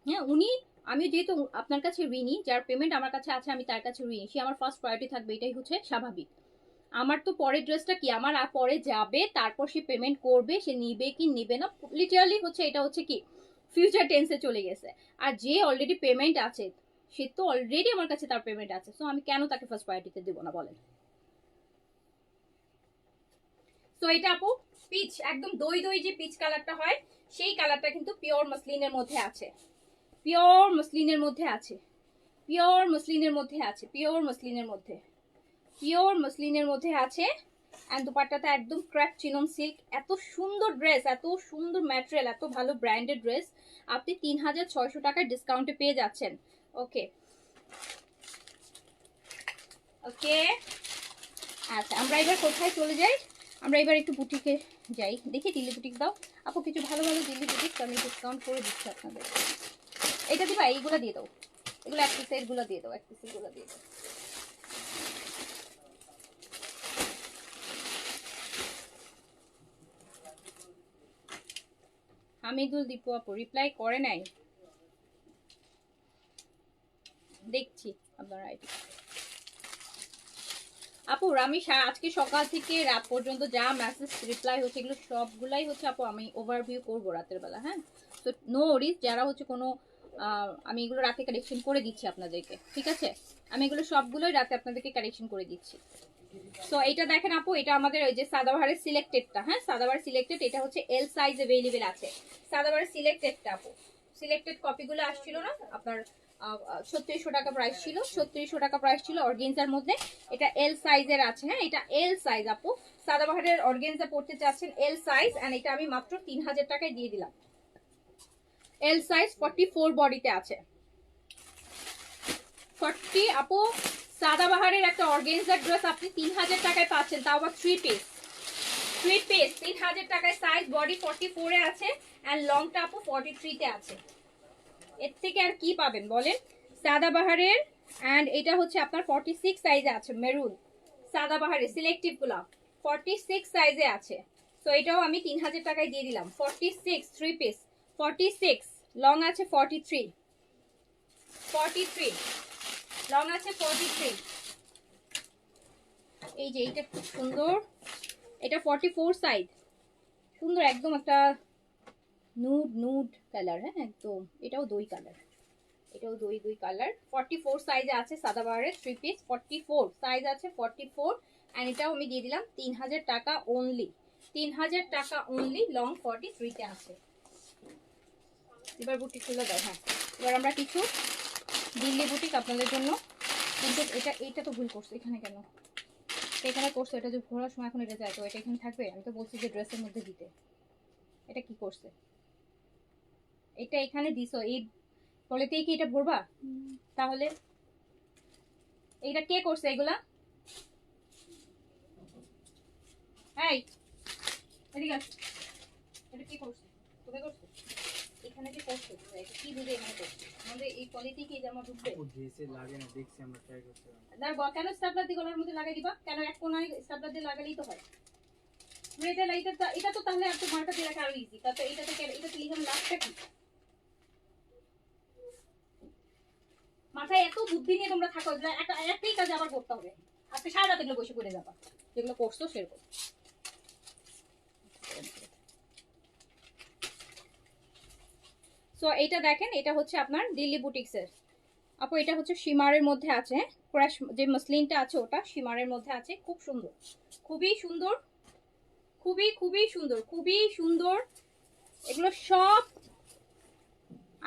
হ্যাঁ উনি, আমি যেহেতু আপনার কাছে ঋণী, যার পেমেন্ট আমার কাছে আছে আমি তার কাছে ঋণী, সে আমার ফার্স্ট প্রায়োরিটি থাকবে, এটাই হচ্ছে স্বাভাবিক। আমার তো পরের ড্রেসটা কি আমার আর পরে যাবে, তারপর সে পেমেন্ট করবে, সে নিবে কি নিবে না, লিটারালি হচ্ছে এটা হচ্ছে কি ফিউচার টেন্সে চলে গেছে। আর যে অলরেডি পেমেন্ট আছে সে তো অলরেডি আমার কাছে তার পেমেন্ট আছে, সো আমি কেন তাকে ফার্স্ট প্রায়োরিটিতে দেবো না বলেন। তো এটা আপু পিচ, একদম দই দই যে পিচ কালারটা হয় সেই কালারটা কিন্তু পিওর মসলিনের মধ্যে আছে, পিওর মসলিনের মধ্যে আছে, পিওর মসলিনের মধ্যে আছে, পিওর মসলিনের মধ্যে, পিওর মসলিনের মধ্যে আছে। অ্যান্ড দুপাট্টাটা একদম ক্র্যাপ চিনন সিল্ক, এত সুন্দর ড্রেস, এত সুন্দর ম্যাটেরিয়াল, এত ভালো ব্র্যান্ডেড ড্রেস আপনি 3600 টাকার ডিসকাউন্টে পেয়ে যাচ্ছেন। ওকে ওকে আচ্ছা, আমরা এবার কোথায় চলে যাই, আমরা এবার একটু বুটিকে যাই, দেখি দিল্লি বুটিক দাও আপু, কিছু ভালো ভালো দিল্লি বুটিক আমি ডিসকাউন্ট করে দিচ্ছি আপনাদের। এটা দিবা, এইগুলো দিয়ে দাও, এগুলো এক পিসের গুলো দিয়ে দাও, এক পিসের গুলো দিয়ে দাও। হামিদুল দীপু আপু রিপ্লাই করে নাই, দেখছি আপনার আইডি। আপু আমি আজকে সকাল থেকে রাত পর্যন্ত যা মেসেজ রিপ্লাই হচ্ছে এগুলো সবগুলাই হচ্ছে আপু আমি ওভারভিউ করবো রাতের বেলা। হ্যাঁ তো নো ওরিস, যারা হচ্ছে কোনো আমি এগুলো রাতে কালেকশন করে দিচ্ছি আপনাদেরকে, ঠিক আছে, আমি এগুলো সবগুলোই রাতে আপনাদেরকে কালেকশন করে দিচ্ছি। সো এটা দেখেন আপু, এটা আমাদের ওই যে সাদাবাহারের সিলেক্টেডটা, হ্যাঁ সাদাবাহার সিলেক্টেড, এটা হচ্ছে এল সাইজ অ্যাভেলেবেল আছে, সাদাবাহারের সিলেক্টেডটা আপু, সিলেক্টেড কপিগুলো আসছিল না আপনার 3600 টাকা প্রাইস ছিল, 3600 টাকা প্রাইস ছিল অর্গেনজার মধ্যে, এটা এল সাইজের আছে। হ্যাঁ এটা এল সাইজ আপু, সাদাবাহারের অর্গেনজা পড়তে চাচ্ছেন এল সাইজ, এন্ড এটা আমি মাত্র 3000 টাকায় দিয়ে দিলাম। এল সাইজ 44 বডিতে আছে, 40 আপু সাদাবাহারের একটা অর্গেনজার ড্রেস আপনি 3000 টাকায় পাচ্ছেন, তাও আবার 3 পিস, 3 পিস 3000 টাকায়, সাইজ বডি 44 এ আছে এন্ড লংটা আপু 43 তে আছে, এর থেকে আর কি পাবেন বলেন। সাদাবাহারের এন্ড এটা হচ্ছে আপনার 46 সাইজে আছে, মেরুন সাদাবাহারের সিলেক্টিভ গুলা 46 সাইজে আছে। সো এটাও আমি 3000 টাকায় দিয়ে দিলাম, 46 3 পিস, 46 লং আছে 43, 43 লং আছে 43। এই যে এইটা খুব সুন্দর, এটা 44 সাইজ, সুন্দর একদম একটা নুড নুড কালার, হ্যাঁ একদম এটাও দই কালার, এটাও দই দই কালার, 44 সাইজে আছে সাদাবাহারের 3 পিস, 44 সাইজ আছে 44, এন্ড এটাও আমি দিয়ে দিলাম 3000 টাকা অনলি, 3000 টাকা অনলি, লং 43 তে আছে। এবার বুটিক খুলে দাও। হ্যাঁ এবার আমরা কিছু দিল্লি বুটিক আপনাদের জন্য, কিন্তু এটা তো ভুল করছে এখানে, কেন এখানে করছে, এটা যে ঘোরার সময় এখন এটা যায় তো এটা এখানে থাকবে, আমি তো বলছি যে ড্রেসের মধ্যে দিতে, এটা কি করছে, এটা এখানে দিছো এই বলেতেই কি এটা ভরবা, তাহলে এইটা কে করছে এগুলা, এই এদিকে আস, এটা কে করছে, তুমি করছো এখানে, যে করছে এটা কি বুঝে এখানে করছে, আমাদের এই পলিতে কি জামা ঢুকবে ড্রেসে লাগে না, দেখছি আমরা ট্রাই করতে। না কেন স্টাপলার দিয়ে গলার মধ্যে লাগাই দিবা, কেন এক কোনায় স্টাপলার দিয়ে লাগালেই তো হয়, এটা তো তাহলে একটু মার্কা দিয়ে রাখা আরো ইজি, তাতে এটাতে লিখানো লাগছে কি, মাথায় এত বুদ্ধি নিয়ে তোমরা থাকো, একটাই কাজ আবার করতে হবে, আজকে সারা রাত এগুলো বসে করে যাবা, যেগুলো করছো সেরকম। সো এইটা দেখেন, এটা হচ্ছে আপনার দিল্লি বুটিক্সের আপু, এটা হচ্ছে শিমারের মধ্যে আছে, ক্রাশ যে মসলিনটা আছে ওটা শিমারের মধ্যে আছে, খুব সুন্দর, খুবই সুন্দর, খুবই খুবই সুন্দর, খুবই সুন্দর এগুলো সব।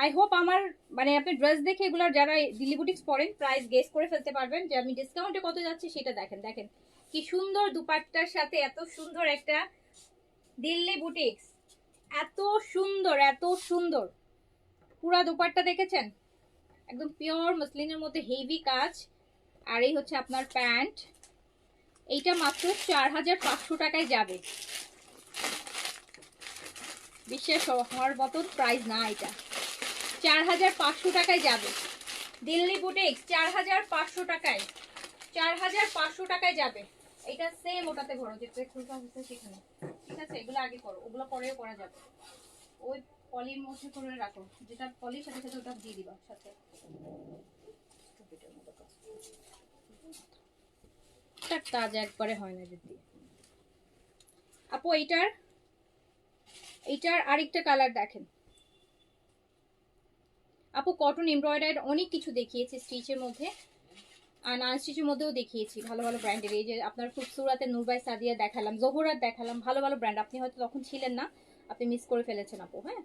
আই হোপ আমার মানে আপনি ড্রেস দেখে এগুলোর যারা দিল্লি বুটিক্স পরেন প্রাইস গেস করে ফেলতে পারবেন যে আমি ডিসকাউন্টে কত যাচ্ছে সেটা দেখেন, দেখেন কি সুন্দর দুপাট্টার সাথে এত সুন্দর একটা দিল্লি বুটিক্স, এত সুন্দর এত সুন্দর, পুরা দুপাট্টা দেখেছেন একদম পিওর মসলিনের মধ্যে হেভি কাজ, আর এই হচ্ছে আপনার প্যান্ট, এইটা মাত্র 4500 টাকায় যাবে, বিশ্বাস হওয়ার মতন প্রাইস না এটা। 4500 টাকায় যাবে দিল্লি বুটিক্স, 4500 টাকায়, 4500 টাকায় যাবে। এটা সেম ওটাতে ভরো যেটা খুলতে হচ্ছে সেখানে, ঠিক আছে? এগুলো আগে করো, ওগুলো পরেও করা যাবে। ওই পলির মধ্যে করে রাখো, যেটা পলির সাথে সাথে ওটা দিয়ে দিবা সাথে। কাজ একবারে হয় না যদি। আপু এইটার আরেকটা কালার দেখেন আপু, কটন এমব্রয়ডারি অনেক কিছু দেখিয়েছি স্টিচের মধ্যে, আর নন স্টিচের মধ্যেও দেখিয়েছি ভালো ভালো ব্র্যান্ডের। এই যে আপনার খুবসুরাতে নূর বাই সাদিয়া দেখালাম, জোহরাত দেখালাম, ভালো ভালো ব্র্যান্ড। আপনি হয়তো তখন ছিলেন না, আপনি মিস করে ফেলেছেন আপু। হ্যাঁ,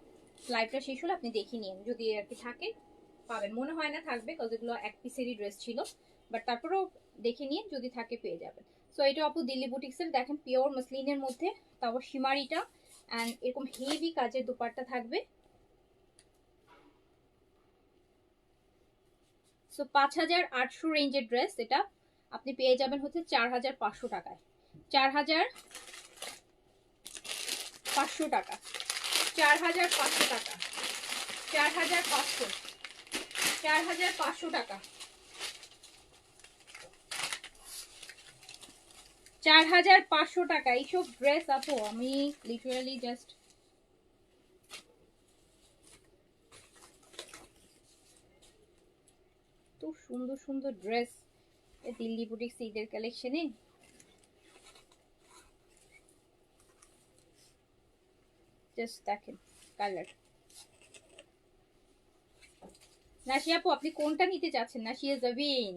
লাইভটা শেষ হলে আপনি দেখে নিন, যদি আর কি থাকে পাবেন। মনে হয় না থাকবে, কারণ এগুলো এক পিসেরই ড্রেস ছিল, বাট তারপরেও দেখে নিন, যদি থাকে পেয়ে যাবেন। সো এটা আপু দিল্লি বুটিক্সের, দেখেন পিওর মসলিনের মধ্যে, তারপর সীমারিটা অ্যান্ড এরকম হেভি কাজের দুপাট্টা থাকবে। সো 5800 রেঞ্জের ড্রেস এটা আপনি পেয়ে যাবেন হচ্ছে 4500 টাকায়। 4500 টাকা, 4500 টাকা, 4500, 4500 টাকা, 4500 টাকা। এইসব ড্রেস আপু আমি লিটারালি জাস্ট তো সুন্দর সুন্দর ড্রেস দিল্লি বুটিক্স ঈদের কালেকশনে। জাস্ট দেখেন কালার। নাসিয়া আপু আপনি কোনটা নিতে চাচ্ছেন? নাসিয়া জাবিন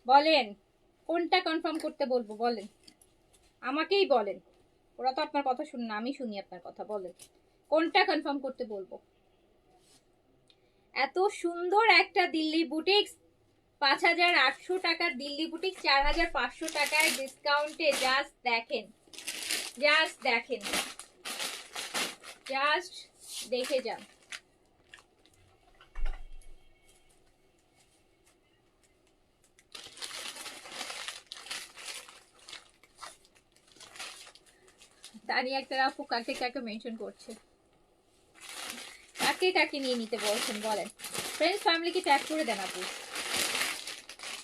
বলেন কোনটা কনফার্ম করতে বলবো, বলেন, আমাকেই বলেন। ওরা তো আপনার কথা শুনে না, আমি শুনি আপনার কথা। বলেন কোনটা কনফার্ম করতে বলবো। এত সুন্দর একটা দিল্লি বুটিক্স, 5800 টাকার দিল্লি বুটিক্স 4500 টাকায় ডিসকাউন্টে। জাস্ট দেখেন, জাস্ট দেখেন, জাস্ট দেখে যান। তানিয়া একটা আপু কাকে কাকে মেনশন করছে, কাকে কাকে নিয়ে নিতে বলছেন বলেন। ফ্রেন্ডস ফ্যামিলিকে ট্যাগ করে দেন আপু,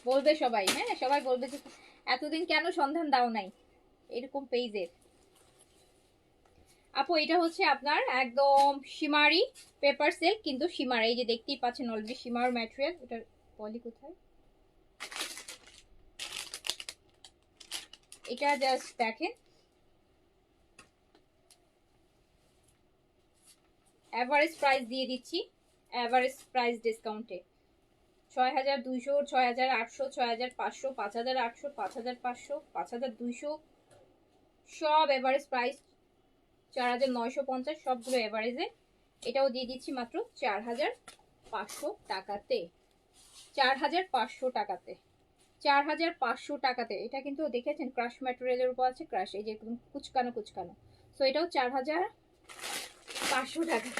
বলবে সবাই। হ্যাঁ, সবাই বলবে যে এতদিন কেন সন্ধান দাও নাই এরকম পেজের। আপু এটা হচ্ছে আপনার একদম শিমারি পেপার সিল্ক, কিন্তু শিমার এই যে দেখতেই পাচ্ছেন অলরেডি শিমার ম্যাটেরিয়াল। এটার পলি কোথায়? এটা জাস্ট দেখেন, এভারেজ প্রাইস দিয়ে দিচ্ছি, এভারেজ প্রাইস ডিসকাউন্টে 6200, 6800, 6500, 5800, 5500, 5200, সব এভারেজ প্রাইস 4950, সবগুলো এভারেজে। এটাও দিয়ে দিচ্ছি মাত্র 4500 টাকাতে, 4500 টাকাতে, 4500 টাকাতে। এটা কিন্তু দেখেছেন ক্রাশ ম্যাটেরিয়ালের উপর আছে, ক্রাশ এই যে একদম কুচকানো কুচকানো। সো এটাও 4500 টাকা,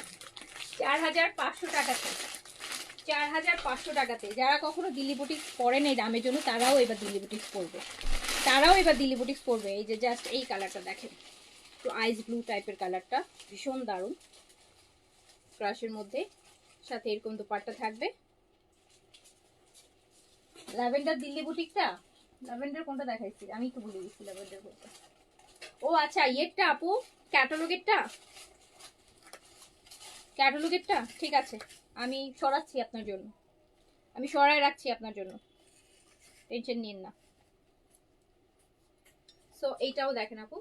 4500 টাকাতে, 4500 টাকাতে। যারা কখনো দিল্লি বুটিক্স পরেন এই দামের জন্য, তারাও এবার দিল্লি বুটিক্স পরবে, তারাও এবার দিল্লি বুটিক্স পরবে। এই যে জাস্ট এই কালারটা দেখেন, একটু আইস ব্লু টাইপের কালারটা, ভীষণ দারুণ ক্রাশের মধ্যে, সাথে এরকম দুপাট্টা থাকবে। ল্যাভেন্ডার দিল্লি বুটিকটা, ল্যাভেন্ডার কোনটা দেখাইছি আমি একটু ভুলে গেছি ল্যাভেন্ডার কোনটা। ও আচ্ছা ইয়েরটা আপু, ক্যাটালগেরটা, ক্যাটালগেরটা ঠিক আছে, আমি সরাচ্ছি আপনার জন্য, আমি সরাই রাখছি আপনার জন্য, টেনশন নিন না। সো এইটাও দেখেন আপু,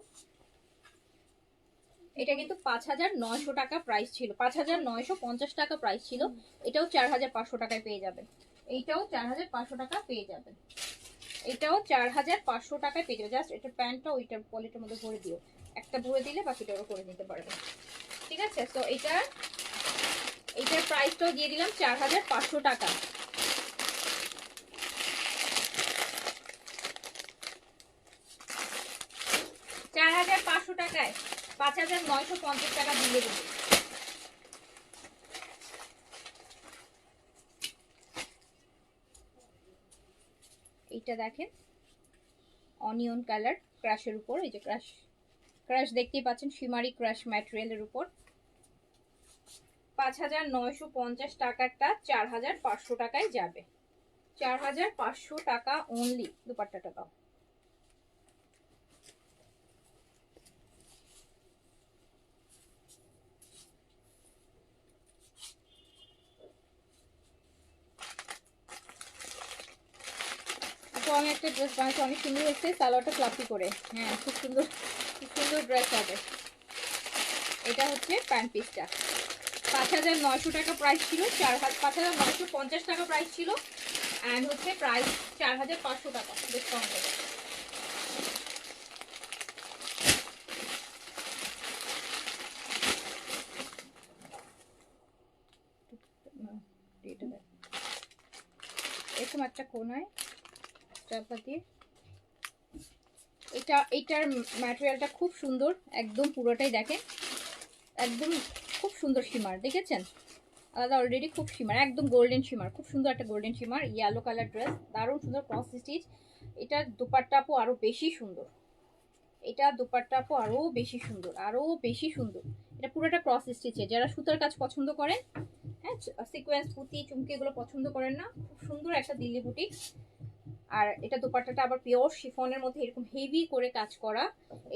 এটা কিন্তু 5900 টাকা প্রাইস ছিল, 5950 টাকা প্রাইস ছিল। এটাও 4500 টাকায় পেয়ে যাবেন, এইটাও 4500 টাকা পেয়ে যাবেন, এটাও 4500 টাকায় পেয়ে যাবেন। জাস্ট এটা প্যান্টটা ওইটার পলিটার মধ্যে ভরে দিও, একটা ভরে দিলে বাকিটা ওরা করে নিতে পারবে, ঠিক আছে? তো এইটার প্রাইসটাও দিয়ে দিলাম 4500 টাকা। টাকায় 5950 টাকা দিয়ে দেবো। এইটা দেখেন অনিয়ন কালার ক্রাশের উপর, এই যে ক্রাশ ক্রাশ দেখতেই পাচ্ছেন, শিমারি ক্রাশ ম্যাটেরিয়ালের উপর। 5950 টাকারটা 4500 টাকায় যাবে। 4500 টাকা অনলি। দুপাট্টাটা দাও। আমি একটা ড্রেস বানাচ্ছি, অনেক সুন্দর হচ্ছে, সালোয়ারটা ফ্লাফি করে। হ্যাঁ, খুব সুন্দর, খুব সুন্দর ড্রেস হবে। এটা হচ্ছে প্যান্ট পিসটা। 5900 টাকা প্রাইস ছিল, 5950 টাকা প্রাইস ছিল, অ্যান্ড হচ্ছে প্রাইস 4500 টাকা ডিসকাউন্টে। এরকম একটা কোনায় চাপাতি। এটার ম্যাটেরিয়ালটা খুব সুন্দর, একদম পুরোটাই দেখেন, একদম খুব সুন্দর শিমার, দেখেছেন আলাদা অলরেডি, খুব শিমার, একদম গোল্ডেন শিমার, খুব সুন্দর একটা golden shimmer, yellow colour dress, দারুণ সুন্দর ক্রস স্টিচ। এটার দুপাট্টা আপু আরো বেশি সুন্দর, এটা দুপাট্টা আপু আরো বেশি সুন্দর, আরো বেশি সুন্দর। এটা পুরোটা ক্রস স্টিচে, যারা সুতার কাজ পছন্দ করেন, হ্যাঁ সিকোয়েন্স পুঁতি চুমকি এগুলো পছন্দ করেন না, খুব সুন্দর একটা দিল্লি বুটিক। আর এটা দুপাট্টাটা আবার পিওর শিফনের মধ্যে এরকম হেভি করে কাজ করা।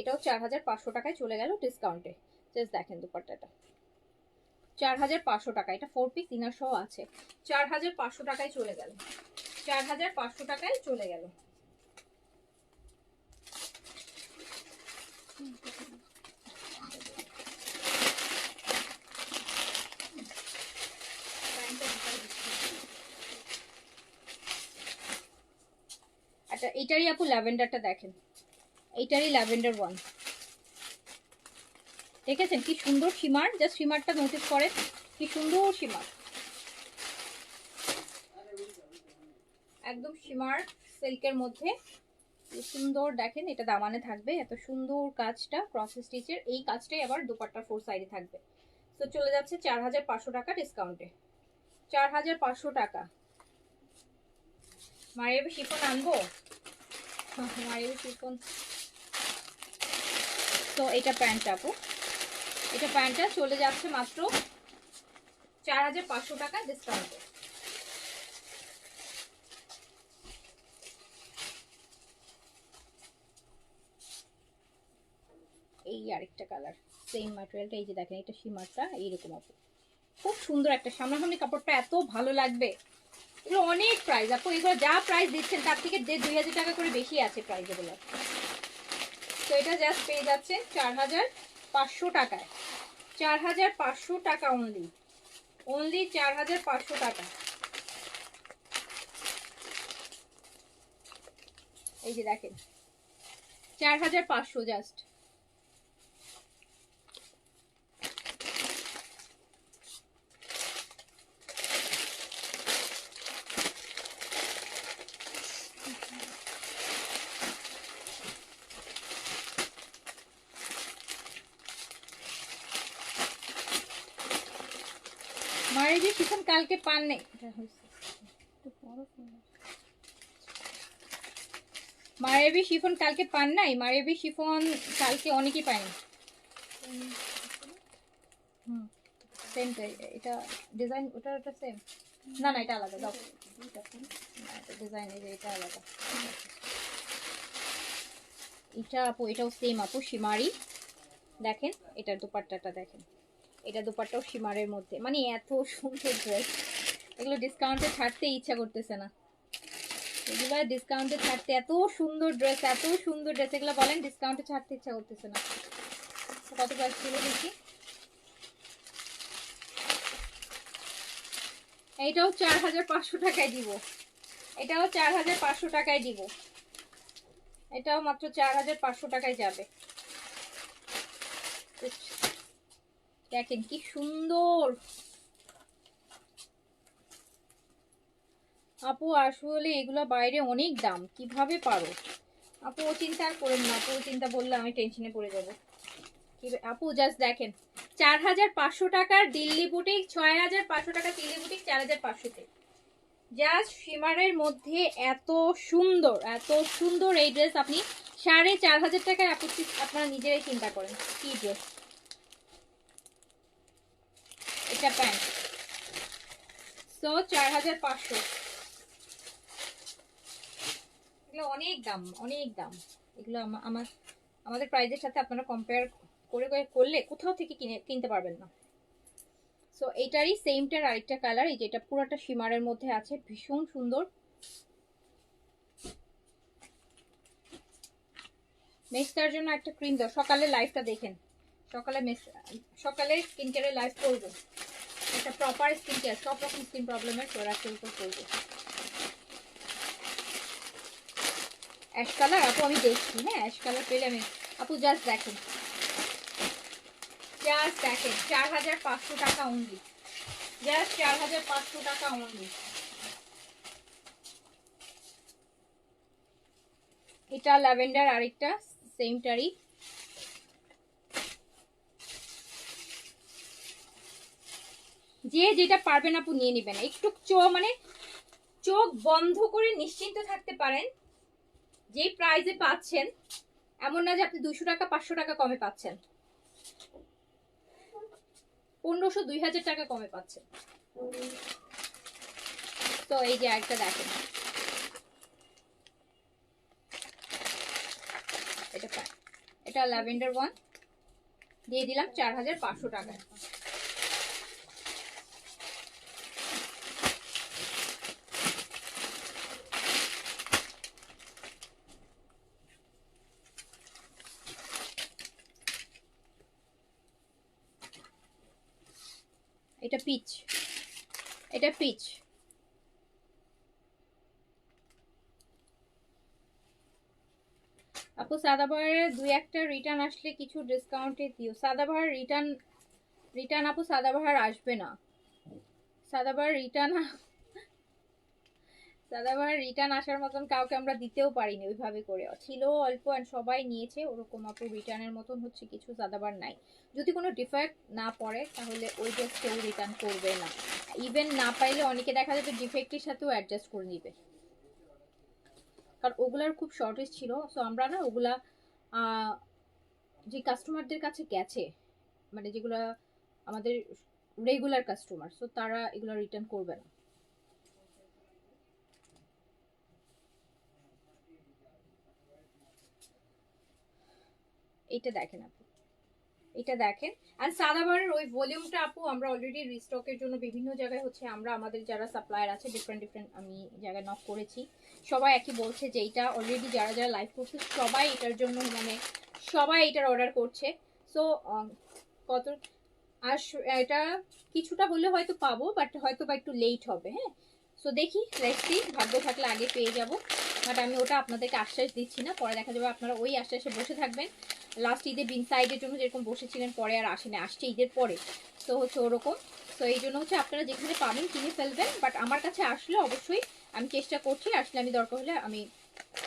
এটাও 4500 টাকায় চলে গেল ডিসকাউন্টে। জাস্ট দেখেন দুপাট্টাটা 4500 টাকা, এটা 4 পিস ইনার সহ আছে। 4500 টাকায় চলে গেল, 4500 টাকায় চলে গেল। আচ্ছা, এইটারই আপু ল্যাভেন্ডারটা দেখেন, এইটারই ল্যাভেন্ডার ওয়ান, দেখেছেন কি সুন্দর শিমার, জাস্ট শিমারটা নোটিস করেন, কি সুন্দর শিমার, একদম শিমার সিল্কের মধ্যে, কি সুন্দর দেখেন। এটা দামানে থাকবে, এত সুন্দর কাজটা ক্রস স্টিচের, এই কাজটাই আবার দুপাট্টার 4 সাইডে থাকবে। তো চলে যাচ্ছে 4500 টাকা ডিসকাউন্টে, 4500 টাকা। মারিয়াবি শিফন আনবো, মারিয়াবি শিফন। তো এটা প্যান্ট আপু, এটা প্যান্টটা চলে যাচ্ছে মাত্র 4500 টাকা ডিসকাউন্টে। এই আরেকটা কালার, সেম ম্যাটেরিয়ালটা, এই যে দেখেন এটা শিমারটা এইরকম আপু, খুব সুন্দর একটা, সামনাসামনি কাপড়টা এত ভালো লাগবে। এগুলো অনেক প্রাইস আপু, এগুলো যা প্রাইস দিচ্ছেন তার থেকে 2000 টাকা করে বেশি আছে প্রাইস এগুলো। তো এটা জাস্ট পেয়ে যাচ্ছে 4500 টাকায়, 4500 টাকা অনলি, অনলি 4500 টাকা। এই যে দেখেন 4500 জাস্ট। মারিবি শিফন কালকে পান নেই, মারিবি শিফন কালকে পান নাই, মারিবি শিফন কালকে অনেকেই পায়নি। সেম এটা ডিজাইন, ওটা সেম না, না এটা আলাদা, দাও ডিজাইন, এটা আলাদা। এটা আপু এটাও সেম আপু, শিমারি দেখেন, এটার দুপাট্টাটা দেখেন, এটা দুপাট্টাও শিমারের মধ্যে, মানে এত সুন্দর ড্রেস, এগুলো ডিসকাউন্টে ছাড়তে ইচ্ছা করতেছে না, এগুলো ডিসকাউন্টে ছাড়তে, এত সুন্দর ড্রেস, এত সুন্দর ড্রেস, এগুলো বলেন ডিসকাউন্টে ছাড়তে ইচ্ছা করতেছে না। কত প্রাইস ছিল দেখি, এইটাও 4500 টাকায় দিব, এটাও 4500 টাকায় দিব, এটাও মাত্র 4500 টাকায় যাবে। দেখেন কি সুন্দর আপু, আসলে এগুলো বাইরে অনেক দাম, কিভাবে পারো আপু? ও চিন্তা আর করেন না আপু, ও চিন্তা বললে আমি টেনশনে পড়ে যাবো। আপু জাস্ট দেখেন 4500 টাকার দিল্লি বুটিক, 6500 টাকা দিল্লি বুটিক, 4500-তে জাস্ট শিমারের মধ্যে এত সুন্দর, এত সুন্দর এই ড্রেস আপনি 4,500 টাকায় আপনারা নিজেরাই চিন্তা করেন কি ড্রেস। এটা প্যান্ট, সো 4,500। এগুলো অনেক দাম, অনেক দাম। এগুলো আমাদের প্রাইজের সাথে আপনারা কম্পেয়ার করলে কোথাও থেকে কিনতে পারবেন না। সো এইটারই সেমটার আরেকটা কালার, এই যেটা পুরোটা শিমারের মধ্যে আছে, ভীষণ সুন্দর। মেস্তার জন্য একটা ক্রিম দাও। সকালে লাইভটা দেখেন, সকালে স্কিন কেয়ারের লাইভ করবো, একটা প্রপার স্কিন কেয়ার, সব রকম স্কিন প্রবলেমের প্রোডাক্টের উপর করবো। অ্যাশ কালার আপু আমি দেখছি, হ্যাঁ অ্যাশ কালার পেলে আমি, আপু জাস্ট দেখেন, 4,500 টাকা অনলি, জাস্ট 4,500 টাকা অনলি। এটা ল্যাভেন্ডার আরেকটা সেমটারই, যে যেটা পারবেন আপু নিয়ে নেবেন। একটু মানে চোখ বন্ধ করে নিশ্চিন্ত থাকতে পারেন, যে প্রাইজে পাচ্ছেন এমন না যে আপনি 200 টাকা 500 টাকা কমে পাচ্ছেন, 1500 2000 টাকা কমে পাচ্ছেন। তো এই যে একটা দেখেন, এটা ল্যাভেন্ডার ওয়ান, দিয়ে দিলাম 4,500 টাকায়। এটা পিচ, এটা পিচ। আপু সাদাবাহারের 2-1টা রিটার্ন আসলে কিছু ডিসকাউন্টে দিও। সাদাবাহার রিটার্ন আপু সাদাবাহার আসবে না। সাদাবাহার রিটার্ন আসার মতন কাউকে আমরা দিতেও পারিনি ওইভাবে করে, ছিল অল্প অ্যান্ড সবাই নিয়েছে, ওরকম আপু রিটার্নের মতন হচ্ছে কিছু সাদাবাহার নাই। যদি কোনো ডিফেক্ট না পড়ে তাহলে ওই ড্রেস কেউ রিটার্ন করবে না। ইভেন না পাইলে অনেকে দেখা যাবে ডিফেক্টের সাথেও অ্যাডজাস্ট করে নিবে, কারণ ওগুলার খুব শর্টেজ ছিল। সো আমরা না ওগুলা যে কাস্টমারদের কাছে গেছে, মানে যেগুলা আমাদের রেগুলার কাস্টমার, সো তারা এগুলো রিটার্ন করবে না। এইটা দেখেন আপু, এটা দেখেন। আর সাদাবারের ওই ভলিউমটা আপু আমরা অলরেডি রিস্টকের জন্য বিভিন্ন জায়গায় হচ্ছে আমরা আমাদের যারা সাপ্লায়ার আছে ডিফারেন্ট আমি জায়গায় নক করেছি, সবাই একই বলছে যে এইটা অলরেডি যারা যারা লাইভ করছে সবাই এটার জন্য মানে সবাই এটার অর্ডার করছে। সো কত আর এটা কিছুটা হলে হয়তো পাবো, বাট হয়তো বা একটু লেট হবে। হ্যাঁ, সো দেখি লেটসি, ভাগ্য থাকলে আগে পেয়ে যাব, বাট আমি ওটা আপনাদেরকে আশ্বাস দিচ্ছি না। পরে দেখা যাবে আপনারা ওই আশ্বাসে বসে থাকবেন। লাস্ট ঈদে বিন সাইডের জন্য যেরকম বসেছিলেন, পরে আর আসেনি, আসছে ঈদের পরে, তো হচ্ছে ওরকম। তো এই জন্য হচ্ছে আপনারা যেখানে পাবেন কিনে ফেলবেন, বাট আমার কাছে আসলে অবশ্যই আমি চেষ্টা করছি, আসলে আমি দরকার হলে আমি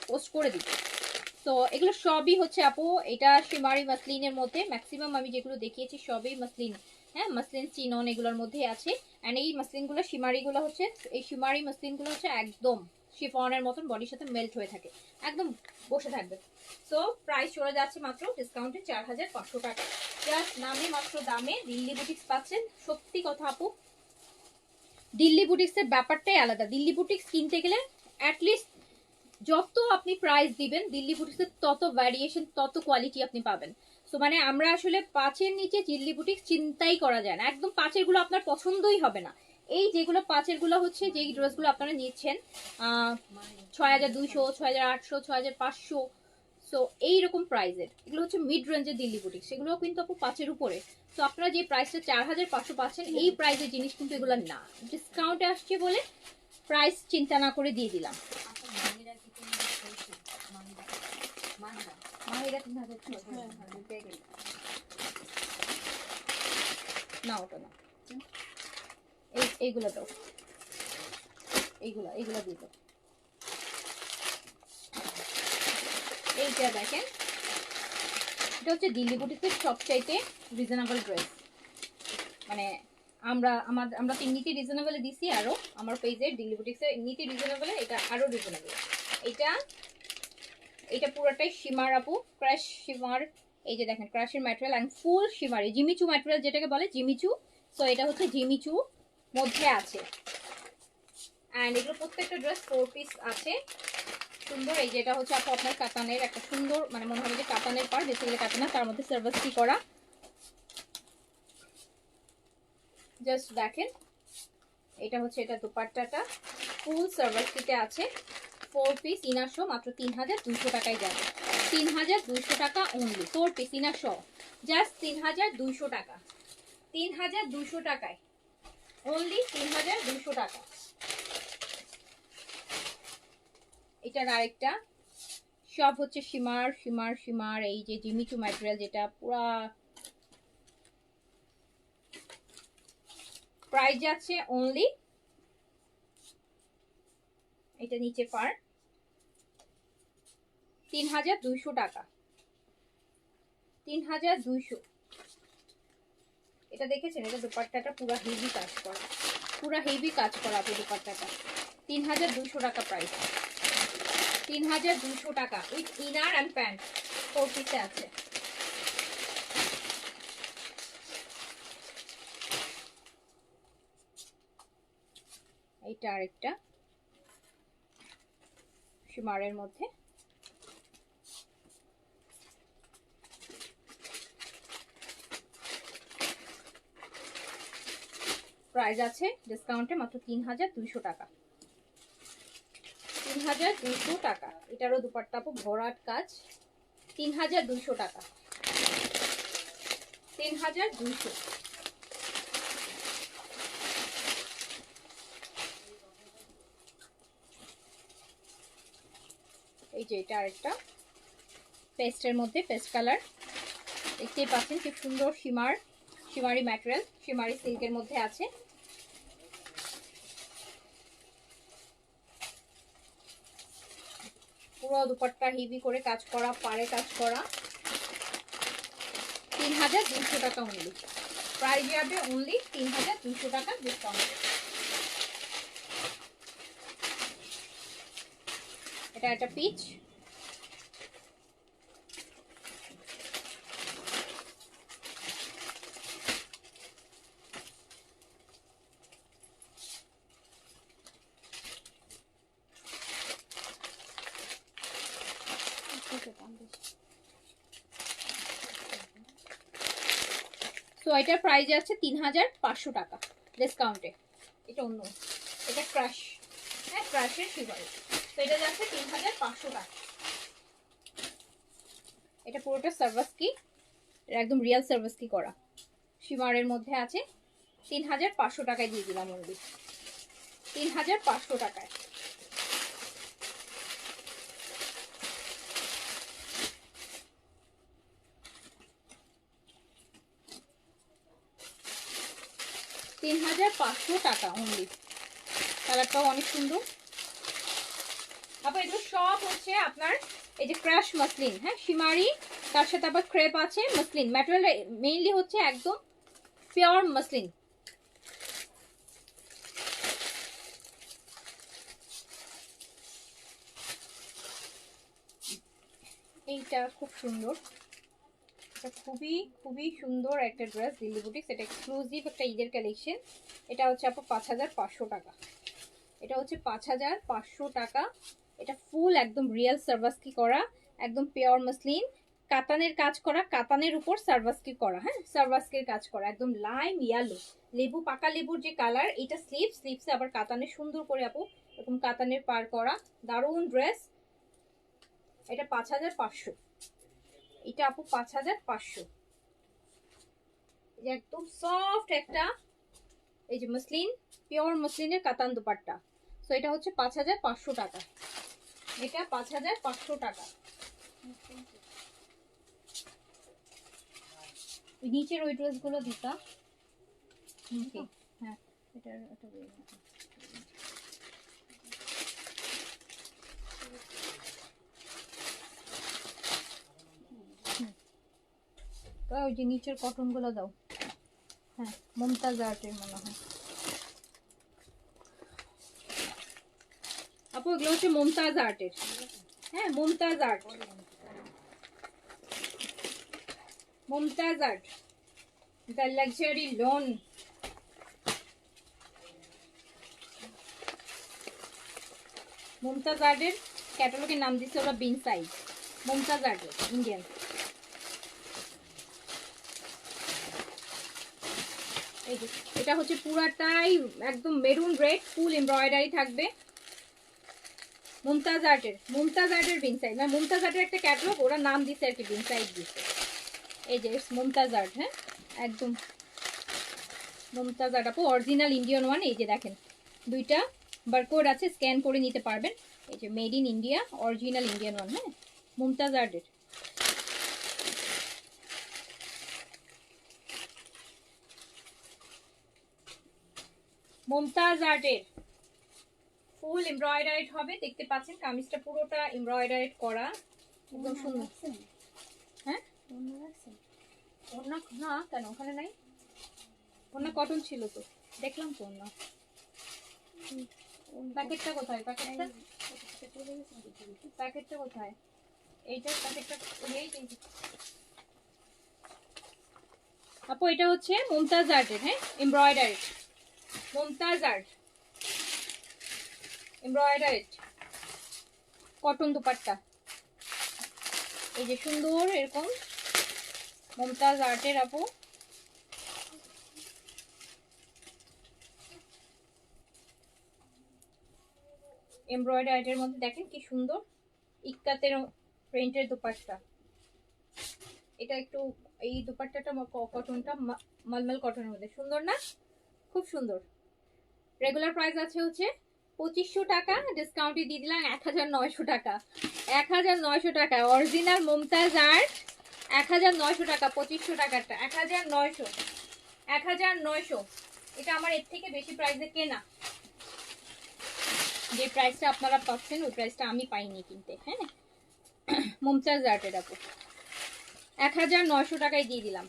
পোস্ট করে দিব। তো এগুলো সবই হচ্ছে আপু, এটা শিমারি মাসলিনের মধ্যে, ম্যাক্সিমাম আমি যেগুলো দেখিয়েছি সবই মাসলিন, হ্যাঁ মাসলিন চিনন এগুলোর মধ্যেই আছে। অ্যান্ড এই মাসলিনগুলো শিমারিগুলো হচ্ছে, এই শিমারি মাসলিনগুলো হচ্ছে একদম শিফনের মতন বডির সাথে মেল্ট হয়ে থাকে, একদম বসে থাকবে। সো প্রাইস চলে যাচ্ছে মাত্র ডিসকাউন্টে 4,500 টাকা, জাস্ট নামে মাত্র দামে দিল্লি বুটিক্স পাচ্ছেন। সত্যি কথা আপু, দিল্লি বুটিক্সের ব্যাপারটাই আলাদা। দিল্লি বুটিক্স কিনতে গেলে অ্যাটলিস্ট যত আপনি প্রাইস দিবেন দিল্লি বুটিক্সের তত ভ্যারিয়েশন তত কোয়ালিটি আপনি পাবেন। সো মানে আমরা আসলে 5-এর নিচে দিল্লি বুটিক্স চিন্তাই করা যায় না, একদম 5-এর গুলো আপনার পছন্দই হবে না। এই যেগুলো 5-এর গুলো হচ্ছে যেই ড্রেসগুলো আপনারা নিচ্ছেন 6,200, 6,800, 6,500, সো এইরকম প্রাইসের এগুলো হচ্ছে মিড রেঞ্জের দিল্লি বুটিক্স, সেগুলো কিন্তু আপু 5-এর উপরে। তো আপনারা যে প্রাইসটা 4,500 পাচ্ছেন, এই প্রাইসের জিনিস কিন্তু এগুলো না, ডিসকাউন্টে আসছে বলে প্রাইস চিন্তা না করে দিয়ে দিলাম। না ওটা না, এইগুলো দাও, এইগুলো দিয়ে দাও। এইটা দেখেন, এটা হচ্ছে দিল্লি বুটিক্সের সবচাইতে রিজনেবল ড্রেস। মানে আমরা এমনিতেই রিজনেবলে দিছি, আরো আমার পেজে দিল্লি বুটিক্সের এমনিতেই রিজনেবলে, এটা আরো রিজনেবল। এটা এটা পুরোটাই শিমার আপু, ক্রাশ শিমার। এই যে দেখেন ক্রাশের ম্যাটেরিয়াল এন্ড ফুল শিমারি, জিমিচু ম্যাটেরিয়াল যেটাকে বলে জিমিচু। সো এটা হচ্ছে জিমিচু মধ্যে আছে। এন্ড এগুলো প্রত্যেকটা ড্রেস 4 পিস আছে, সুন্দর। এই যেটা হচ্ছে আপু আপনার কাতানের একটা সুন্দর, মানে মনে হবে যে কাতানের পার, বেসিক্যালি কাতান না, তার মধ্যে সার্ভাসকি করা। জাস্ট দেখেন, এটা হচ্ছে এটা দোপাট্টাটা ফুল সার্ভাসকিতে আছে, 4 পিস ইনাশো মাত্র 3200 টাকায় যাবে। 3200 টাকা অনলি 4 পিস ইনাশো, জাস্ট 3200 টাকা। 3200 টাকায় অনলি 3200 টাকা। এটার আরেকটা সব হচ্ছে শিমার শিমার শিমার। এই যে জিমিচু ম্যাটেরিয়াল, যেটা পুরা প্রাইস যাচ্ছে অনলি, এটা নিচে পার 3200 টাকা। 3200। এটা দেখেছেন, এটা দোপাট্টাটা পুরো হেভি কাজ করা, পুরো হেভি কাজ করা আপনি দোপাট্টাটা। 3200 টাকা প্রাইস, 3200 টাকা উইথ ইনার এন্ড প্যান্ট 4 পিসে আছে। এইটা আরেকটা শিমারের মধ্যে, প্রাইস আছে ডিসকাউন্টে মাত্র 3200 টাকা। 3200 টাকা। এটারও দুপাট্টা আপু ভরাট কাজ, 3200 টাকা। 3200। এই যে এটা আরেকটা পেস্টের মধ্যে, পেস্ট কালার, দেখতেই পাচ্ছেন কি সুন্দর শিমার, শিমারি ম্যাটেরিয়াল, শিমারি সিল্কের মধ্যে আছে। পুরো দুপাট্টা হেভি করে কাজ করা, পাড়ে কাজ করা, 3200 টাকা অনলি। প্রাইস যাবে অনলি 3200 টাকা ডিসকাউন্ট। এটা একটা পিচ, তো এটার প্রাইস আছে 3500 টাকা ডিসকাউন্টে। এটা অন্য, এটা ক্রাশ, হ্যাঁ ক্রাশের শিবারি। তো এটা যাচ্ছে 3500 টাকা। এটা পুরোটা সার্ভাস কি, একদম রিয়েল সার্ভিস কি করা, শিমারের মধ্যে আছে। 3500 টাকায় দিয়ে দিলাম অনলি, 3500 টাকায়। $3500 টাকা অনলি। কালারটাও অনেক সুন্দর। আবার এগুলো সব হচ্ছে আপনার এই যে ক্রাশ মাসলিন, হ্যাঁ শিমারি, তার সাথে আবার ক্রেপ আছে, মাসলিন ম্যাটেরিয়াল মেইনলি হচ্ছে একদম পিওর মাসলিন। এইটা খুব সুন্দর, এটা খুবই খুবই সুন্দর একটা ড্রেস, দিল্লি বুটিক্স, এটা এক্সক্লুসিভ একটা ঈদের কালেকশন। এটা হচ্ছে আপু 5500 টাকা। এটা হচ্ছে 5500 টাকা। এটা ফুল একদম রিয়েল সার্ভাসকি করা, একদম পিওর মাসলিন, কাতানের কাজ করা, কাতানের উপর সার্ভাসকি করা, হ্যাঁ সার্ভাসকির কাজ করা, একদম লাইম ইয়েলো, লেবু পাকা লেবুর যে কালার। এটা স্লিপসে আবার কাতানের সুন্দর করে আপু এরকম কাতানের পার করা, দারুন ড্রেস। এটা 5500। এটা আপু 5500। একদম সফট একটা এই যে মসলিন, পিওর মসলিনের কাতান দুপাট্টা। তো এটা হচ্ছে 5500 টাকা। এটা 5500 টাকা। নিচের ওই ড্রেসগুলো দিতা, হ্যাঁ এটা ওই যে নিচের কটন গুলো দাও, হ্যাঁ মমতাজ আর্টের মনে হয় আপু, এগুলো হচ্ছে মমতাজ আর্টের, হ্যাঁ, Mumtaz art, Mumtaz art, the luxury loan. Mumtaz আর্টের ক্যাটালগের নাম দিচ্ছে ওরা বিন সাইজ। মুমতাজ আর্টের ইন্ডিয়ান। এই যে এটা হচ্ছে পুরাটাই একদম মেরুন রেড, ফুল এমব্রয়ডারি থাকবে। মুমতাজ আর্টের বিন সাইজ, মানে মুমতাজ আর্টের একটা ক্যাটালগ, ওরা নাম দিচ্ছে আর কি, বিন সাইজ দিচ্ছে। এই যে মুমতাজ আর্ট, হ্যাঁ একদম মুমতাজ আর্ট আপু, অরিজিনাল ইন্ডিয়ান ওয়ান। এই যে দেখেন দুইটা বারকোড আছে, স্ক্যান করে নিতে পারবেন। এই যে made in India, original Indian one, হ্যাঁ মুমতাজ আর্টের। মুমতাজ আর্টের ফুল এমব্রয়ডারিড হবে, দেখতে পাচ্ছেন কামিজটা পুরোটা এমব্রয়ডারিড করা, একদম সুন্দর। হ্যাঁ ওনা না কেন ওখানে নাই, ওনা কটন ছিল তো, দেখলাম তো ওনা। প্যাকেটটা কোথায়, প্যাকেটটা কোথায়? এইটার প্যাকেটটা আপু, এটা হচ্ছে মুমতাজ আর্টের, হ্যাঁ embroidered, Mumtaz art embroidered cotton dupatta. এই যে সুন্দর এরকম মুমতাজ আর্টের আপু। এমব্রয়ডারির মধ্যে দেখেন কি সুন্দর ইক্কাতের প্রিন্টের দুপাট্টা। এটা একটু এই দুপাট্টাটা কটনটা মালমাল কটনের মধ্যে সুন্দর না, খুব সুন্দর। রেগুলার প্রাইস আছে হচ্ছে 2500 টাকা, ডিসকাউন্টে দিয়ে দিলাম 1900 টাকা। 1900 টাকা অরিজিনাল মুমতাজ আর্ট, 1900 টাকা। 2500 টাকাটা 1900, 1900। এটা আমার এর থেকে বেশি প্রাইসে কেনা, যে প্রাইসটা আপনারা পাচ্ছেন ওই প্রাইসটা আমি পাইনি কিনতে। হ্যাঁ মুমতাজ আর্টের আপু 1900 টাকায় দিয়ে দিলাম।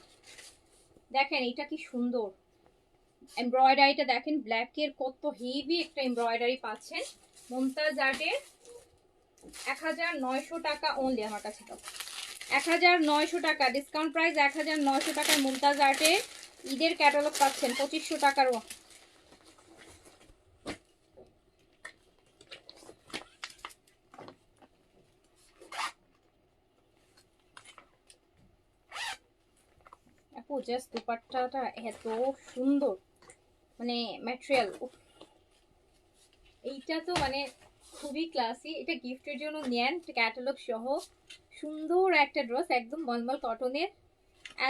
দেখেন এটা কি সুন্দর এমব্রয়ডারিটা, দেখেন ব্ল্যাকের কত হেভি একটা এমব্রয়ডারি পাচ্ছেন মুমতাজ আর্টের। 1900 টাকা অনলি আমার কাছে, তো 1900 টাকা ডিসকাউন্ট প্রাইস। 1900 টাকায় মুমতাজ আর্টের ঈদের ক্যাটালগ পাচ্ছেন 2500 টাকারও। আপু জাস্ট দুপাট্টাটা এত সুন্দর, মানে ম্যাটেরিয়াল, এইটা তো মানে খুবই ক্লাসি। এটা গিফটের জন্য নেন, ক্যাটালগ সহ সুন্দর একটা ড্রেস, একদম মলমল কটনের,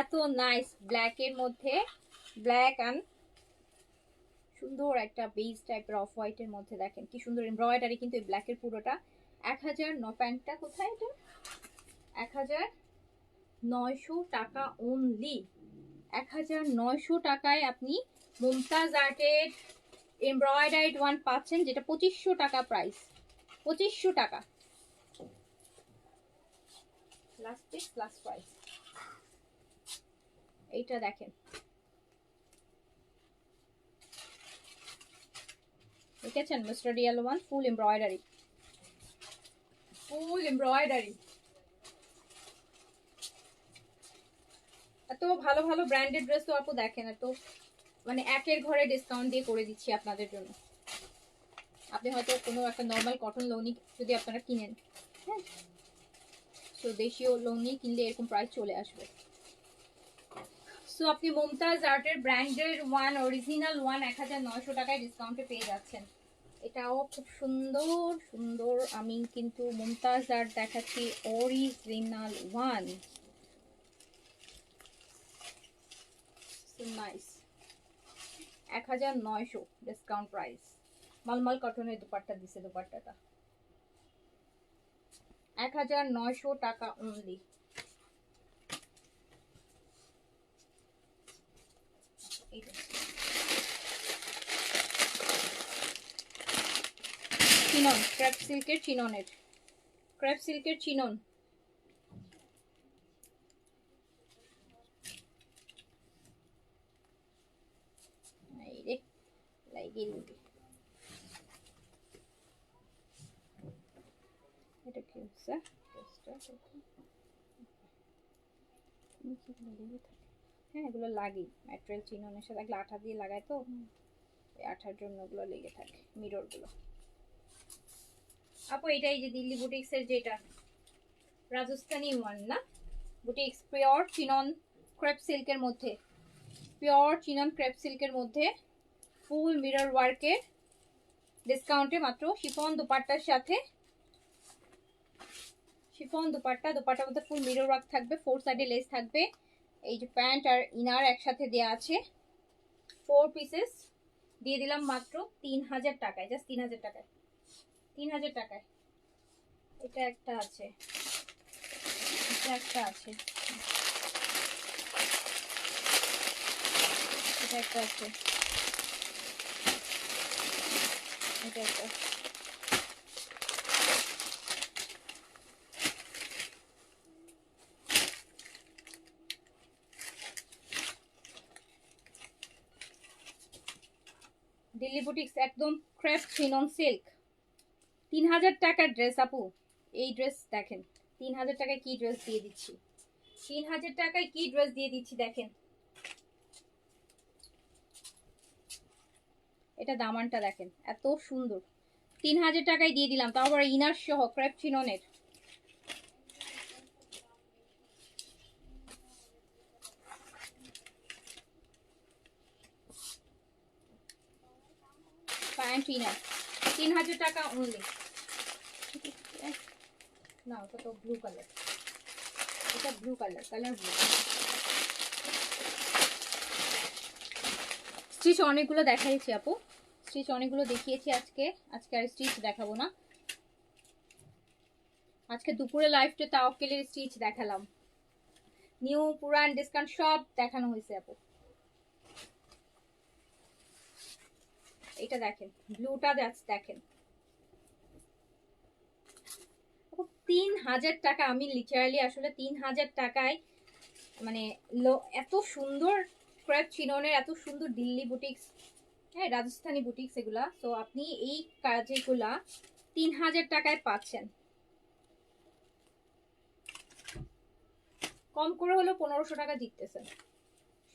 এত নাইস ব্ল্যাকের মধ্যে, ব্ল্যাক অ্যান্ড সুন্দর একটা বেজ টাইপের অফ হোয়াইটের মধ্যে। দেখেন কি সুন্দর এমব্রয়ডারি কিন্তু এই ব্ল্যাকের পুরোটা। 1009 প্যান্টটা কোথায়, এটা 1900 টাকা অনলি। 1900 টাকায় আপনি মুমতাজ আর্টের এমব্রয়ডারিড ওয়ান পাচ্ছেন, যেটা 2500 টাকা প্রাইস। 2500 টাকা লাস্ট পিস, লাস্ট প্রাইস। এইটা দেখেন, দেখেছেন মিস্টার রিয়েল ওয়ান, ফুল এমব্রয়ডারি, ফুল এমব্রয়ডারি। এত ভালো ভালো ব্র্যান্ডেড ড্রেস তো আপু দেখেন, এত মানে একের ঘরে ডিসকাউন্ট দিয়ে করে দিচ্ছি আপনাদের জন্য। আপনি হয়তো কোনো একটা নর্মাল কটন লোনি যদি আপনারা কিনেন, হ্যাঁ সো দেশীয় লোনি কিনলে এরকম প্রাইস চলে আসবে। সো আপনি মুমতাজ আর্টের ব্র্যান্ডেড ওয়ান, অরিজিনাল ওয়ান 1900 টাকায় ডিসকাউন্টে পেয়ে যাচ্ছেন। এটাও খুব সুন্দর সুন্দর। আমি কিন্তু মুমতাজ আর্ট দেখাচ্ছি original one, nice. 1900 discount price, মালমাল কটনের দুপাট্টা দিছে, দুপাট্টাটা 1900 টাকা অনলি। চিনন, ক্রেপ সিল্কের চিননের, ক্রেপ সিল্কের চিনন। এটা কি বুটিক্স হ্যাঁ এগুলো লাগে ম্যাটেরিয়াল চিননের সাথে লাগলে আঠা দিয়ে লাগায় তো এই আঠার জন্য ওগুলো লেগে থাকে মিরর গুলো আপু এটাই যে দিল্লি বুটিক্স এর যেটা রাজস্থানি ওয়ান না বুটিক্স পিওর চিনন ক্রেপ সিল্কের মধ্যে পিওর চিনন ক্রেপ সিল্কের মধ্যে ফুল মিরর ওয়ার্কের ডিসকাউন্টে মাত্র শিফন দুপাট্টার সাথে শিফন দুপাট্টার মধ্যে ফুল মিরর ওয়ার্ক থাকবে 4 সাইডে লেস থাকবে এই যে প্যান্ট আর ইনার একসাথে দেয়া আছে 4 পিসেস দিয়ে দিলাম মাত্র 3000 টাকায় জাস্ট 3000 টাকায় 3000 টাকায় এটা একটা আছে এটা একটা আছে এটা একটা আছে এটা একটা দিল্লি বুটিক্স একদম ক্রেপ চিনন সিল্ক 3000 টাকার ড্রেস আপু এই ড্রেস দেখেন 3000 টাকায় কি ড্রেস দিয়ে দিচ্ছি 3000 টাকায় কি ড্রেস দিয়ে দিচ্ছি দেখেন এটা দামানটা দেখেন এত সুন্দর 3000 টাকায় দিয়ে দিলাম তাও আবার ইনার সহ ক্রেপ চিননের প্যান্ট ইনার 3000 টাকা অনলি না ওটা তো ব্লু কালার এটা ব্লু কালার ব্লু স্টিচ অনেকগুলো দেখাইছি আপু স্টিচ অনেকগুলো দেখিয়েছি আজকে আর স্টিচ দেখাবো না আজকে দুপুরে লাইভে তাওয়াক্কেলের স্টিচ দেখালাম নিউ পুরান ডিসকাউন্ট সব দেখানো হয়েছে আপু এটা দেখেন ব্লুটা দেখেন 3000 টাকা আমি লিটারালি আসলে 3000 টাকায় মানে এত সুন্দর ক্রেপ চিননের এত সুন্দর দিল্লি বুটিক্স হ্যাঁ রাজস্থানি বুটিক্স এগুলা তো আপনি এই কাজেগুলা 3000 টাকায় পাচ্ছেন কম করে হলো 1500 টাকা জিততেছেন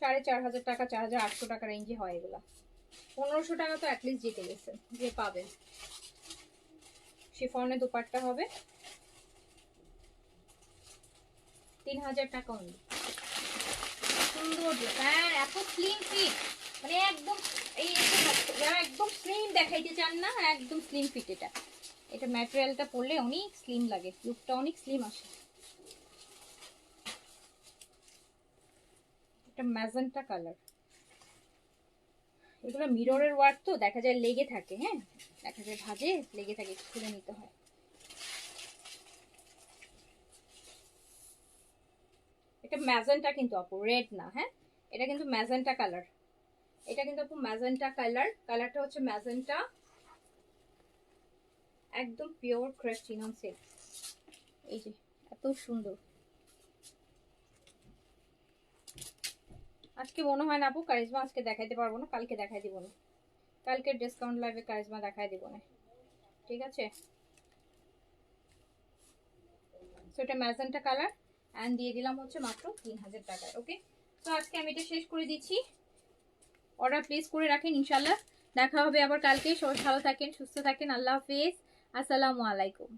4500 টাকা 4800 টাকা রেঞ্জে হয় এগুলা 1500 টাকা তো অ্যাটলিস্ট জিতে গেছেন যে পাবেন শিফনের দুপাট্টা হবে 3000 টাকা অনলি সুন্দর হ্যাঁ এত স্লিম ফিট মানে একদম এই যারা একদম স্লিম দেখাইতে চান না একদম স্লিম ফিট এটা ম্যাটেরিয়ালটা পরলে অনেক স্লিম লাগে লুকটা অনেক স্লিম আসে এটা ম্যাজেন্টা কালার এগুলো মিররের ওয়ার্ক তো দেখা যায় লেগে থাকে হ্যাঁ দেখা যায় ভাঁজে লেগে থাকে খুলে নিতে হয় এটা ম্যাজেন্টা কিন্তু আপু রেড না হ্যাঁ এটা কিন্তু ম্যাজেন্টা কালার এটা কিন্তু আপু ম্যাজেন্টা কালারটা হচ্ছে ম্যাজেন্টা একদম পিওর ক্রেপ চিনন সিল্ক এই যে এত সুন্দর আজকে মনে হয় না আপু কারিজমা আজকে দেখাইতে পারবো না কালকে দেখাই দিব না কালকে ডিসকাউন্ট লাইভে কারিজমা দেখাই দিব না ঠিক আছে সো এটা ম্যাজেন্টা কালার এন্ড দিয়ে দিলাম হচ্ছে মাত্র 3000 টাকায় ওকে তো আজকে আমি এটা শেষ করে দিচ্ছি অর্ডার প্লেস করে রাখেন ইনশাআল্লাহ দেখা হবে আবার কালকে সবাই ভালো থাকেন সুস্থ থাকেন আল্লাহ হাফেজ আসসালামু আলাইকুম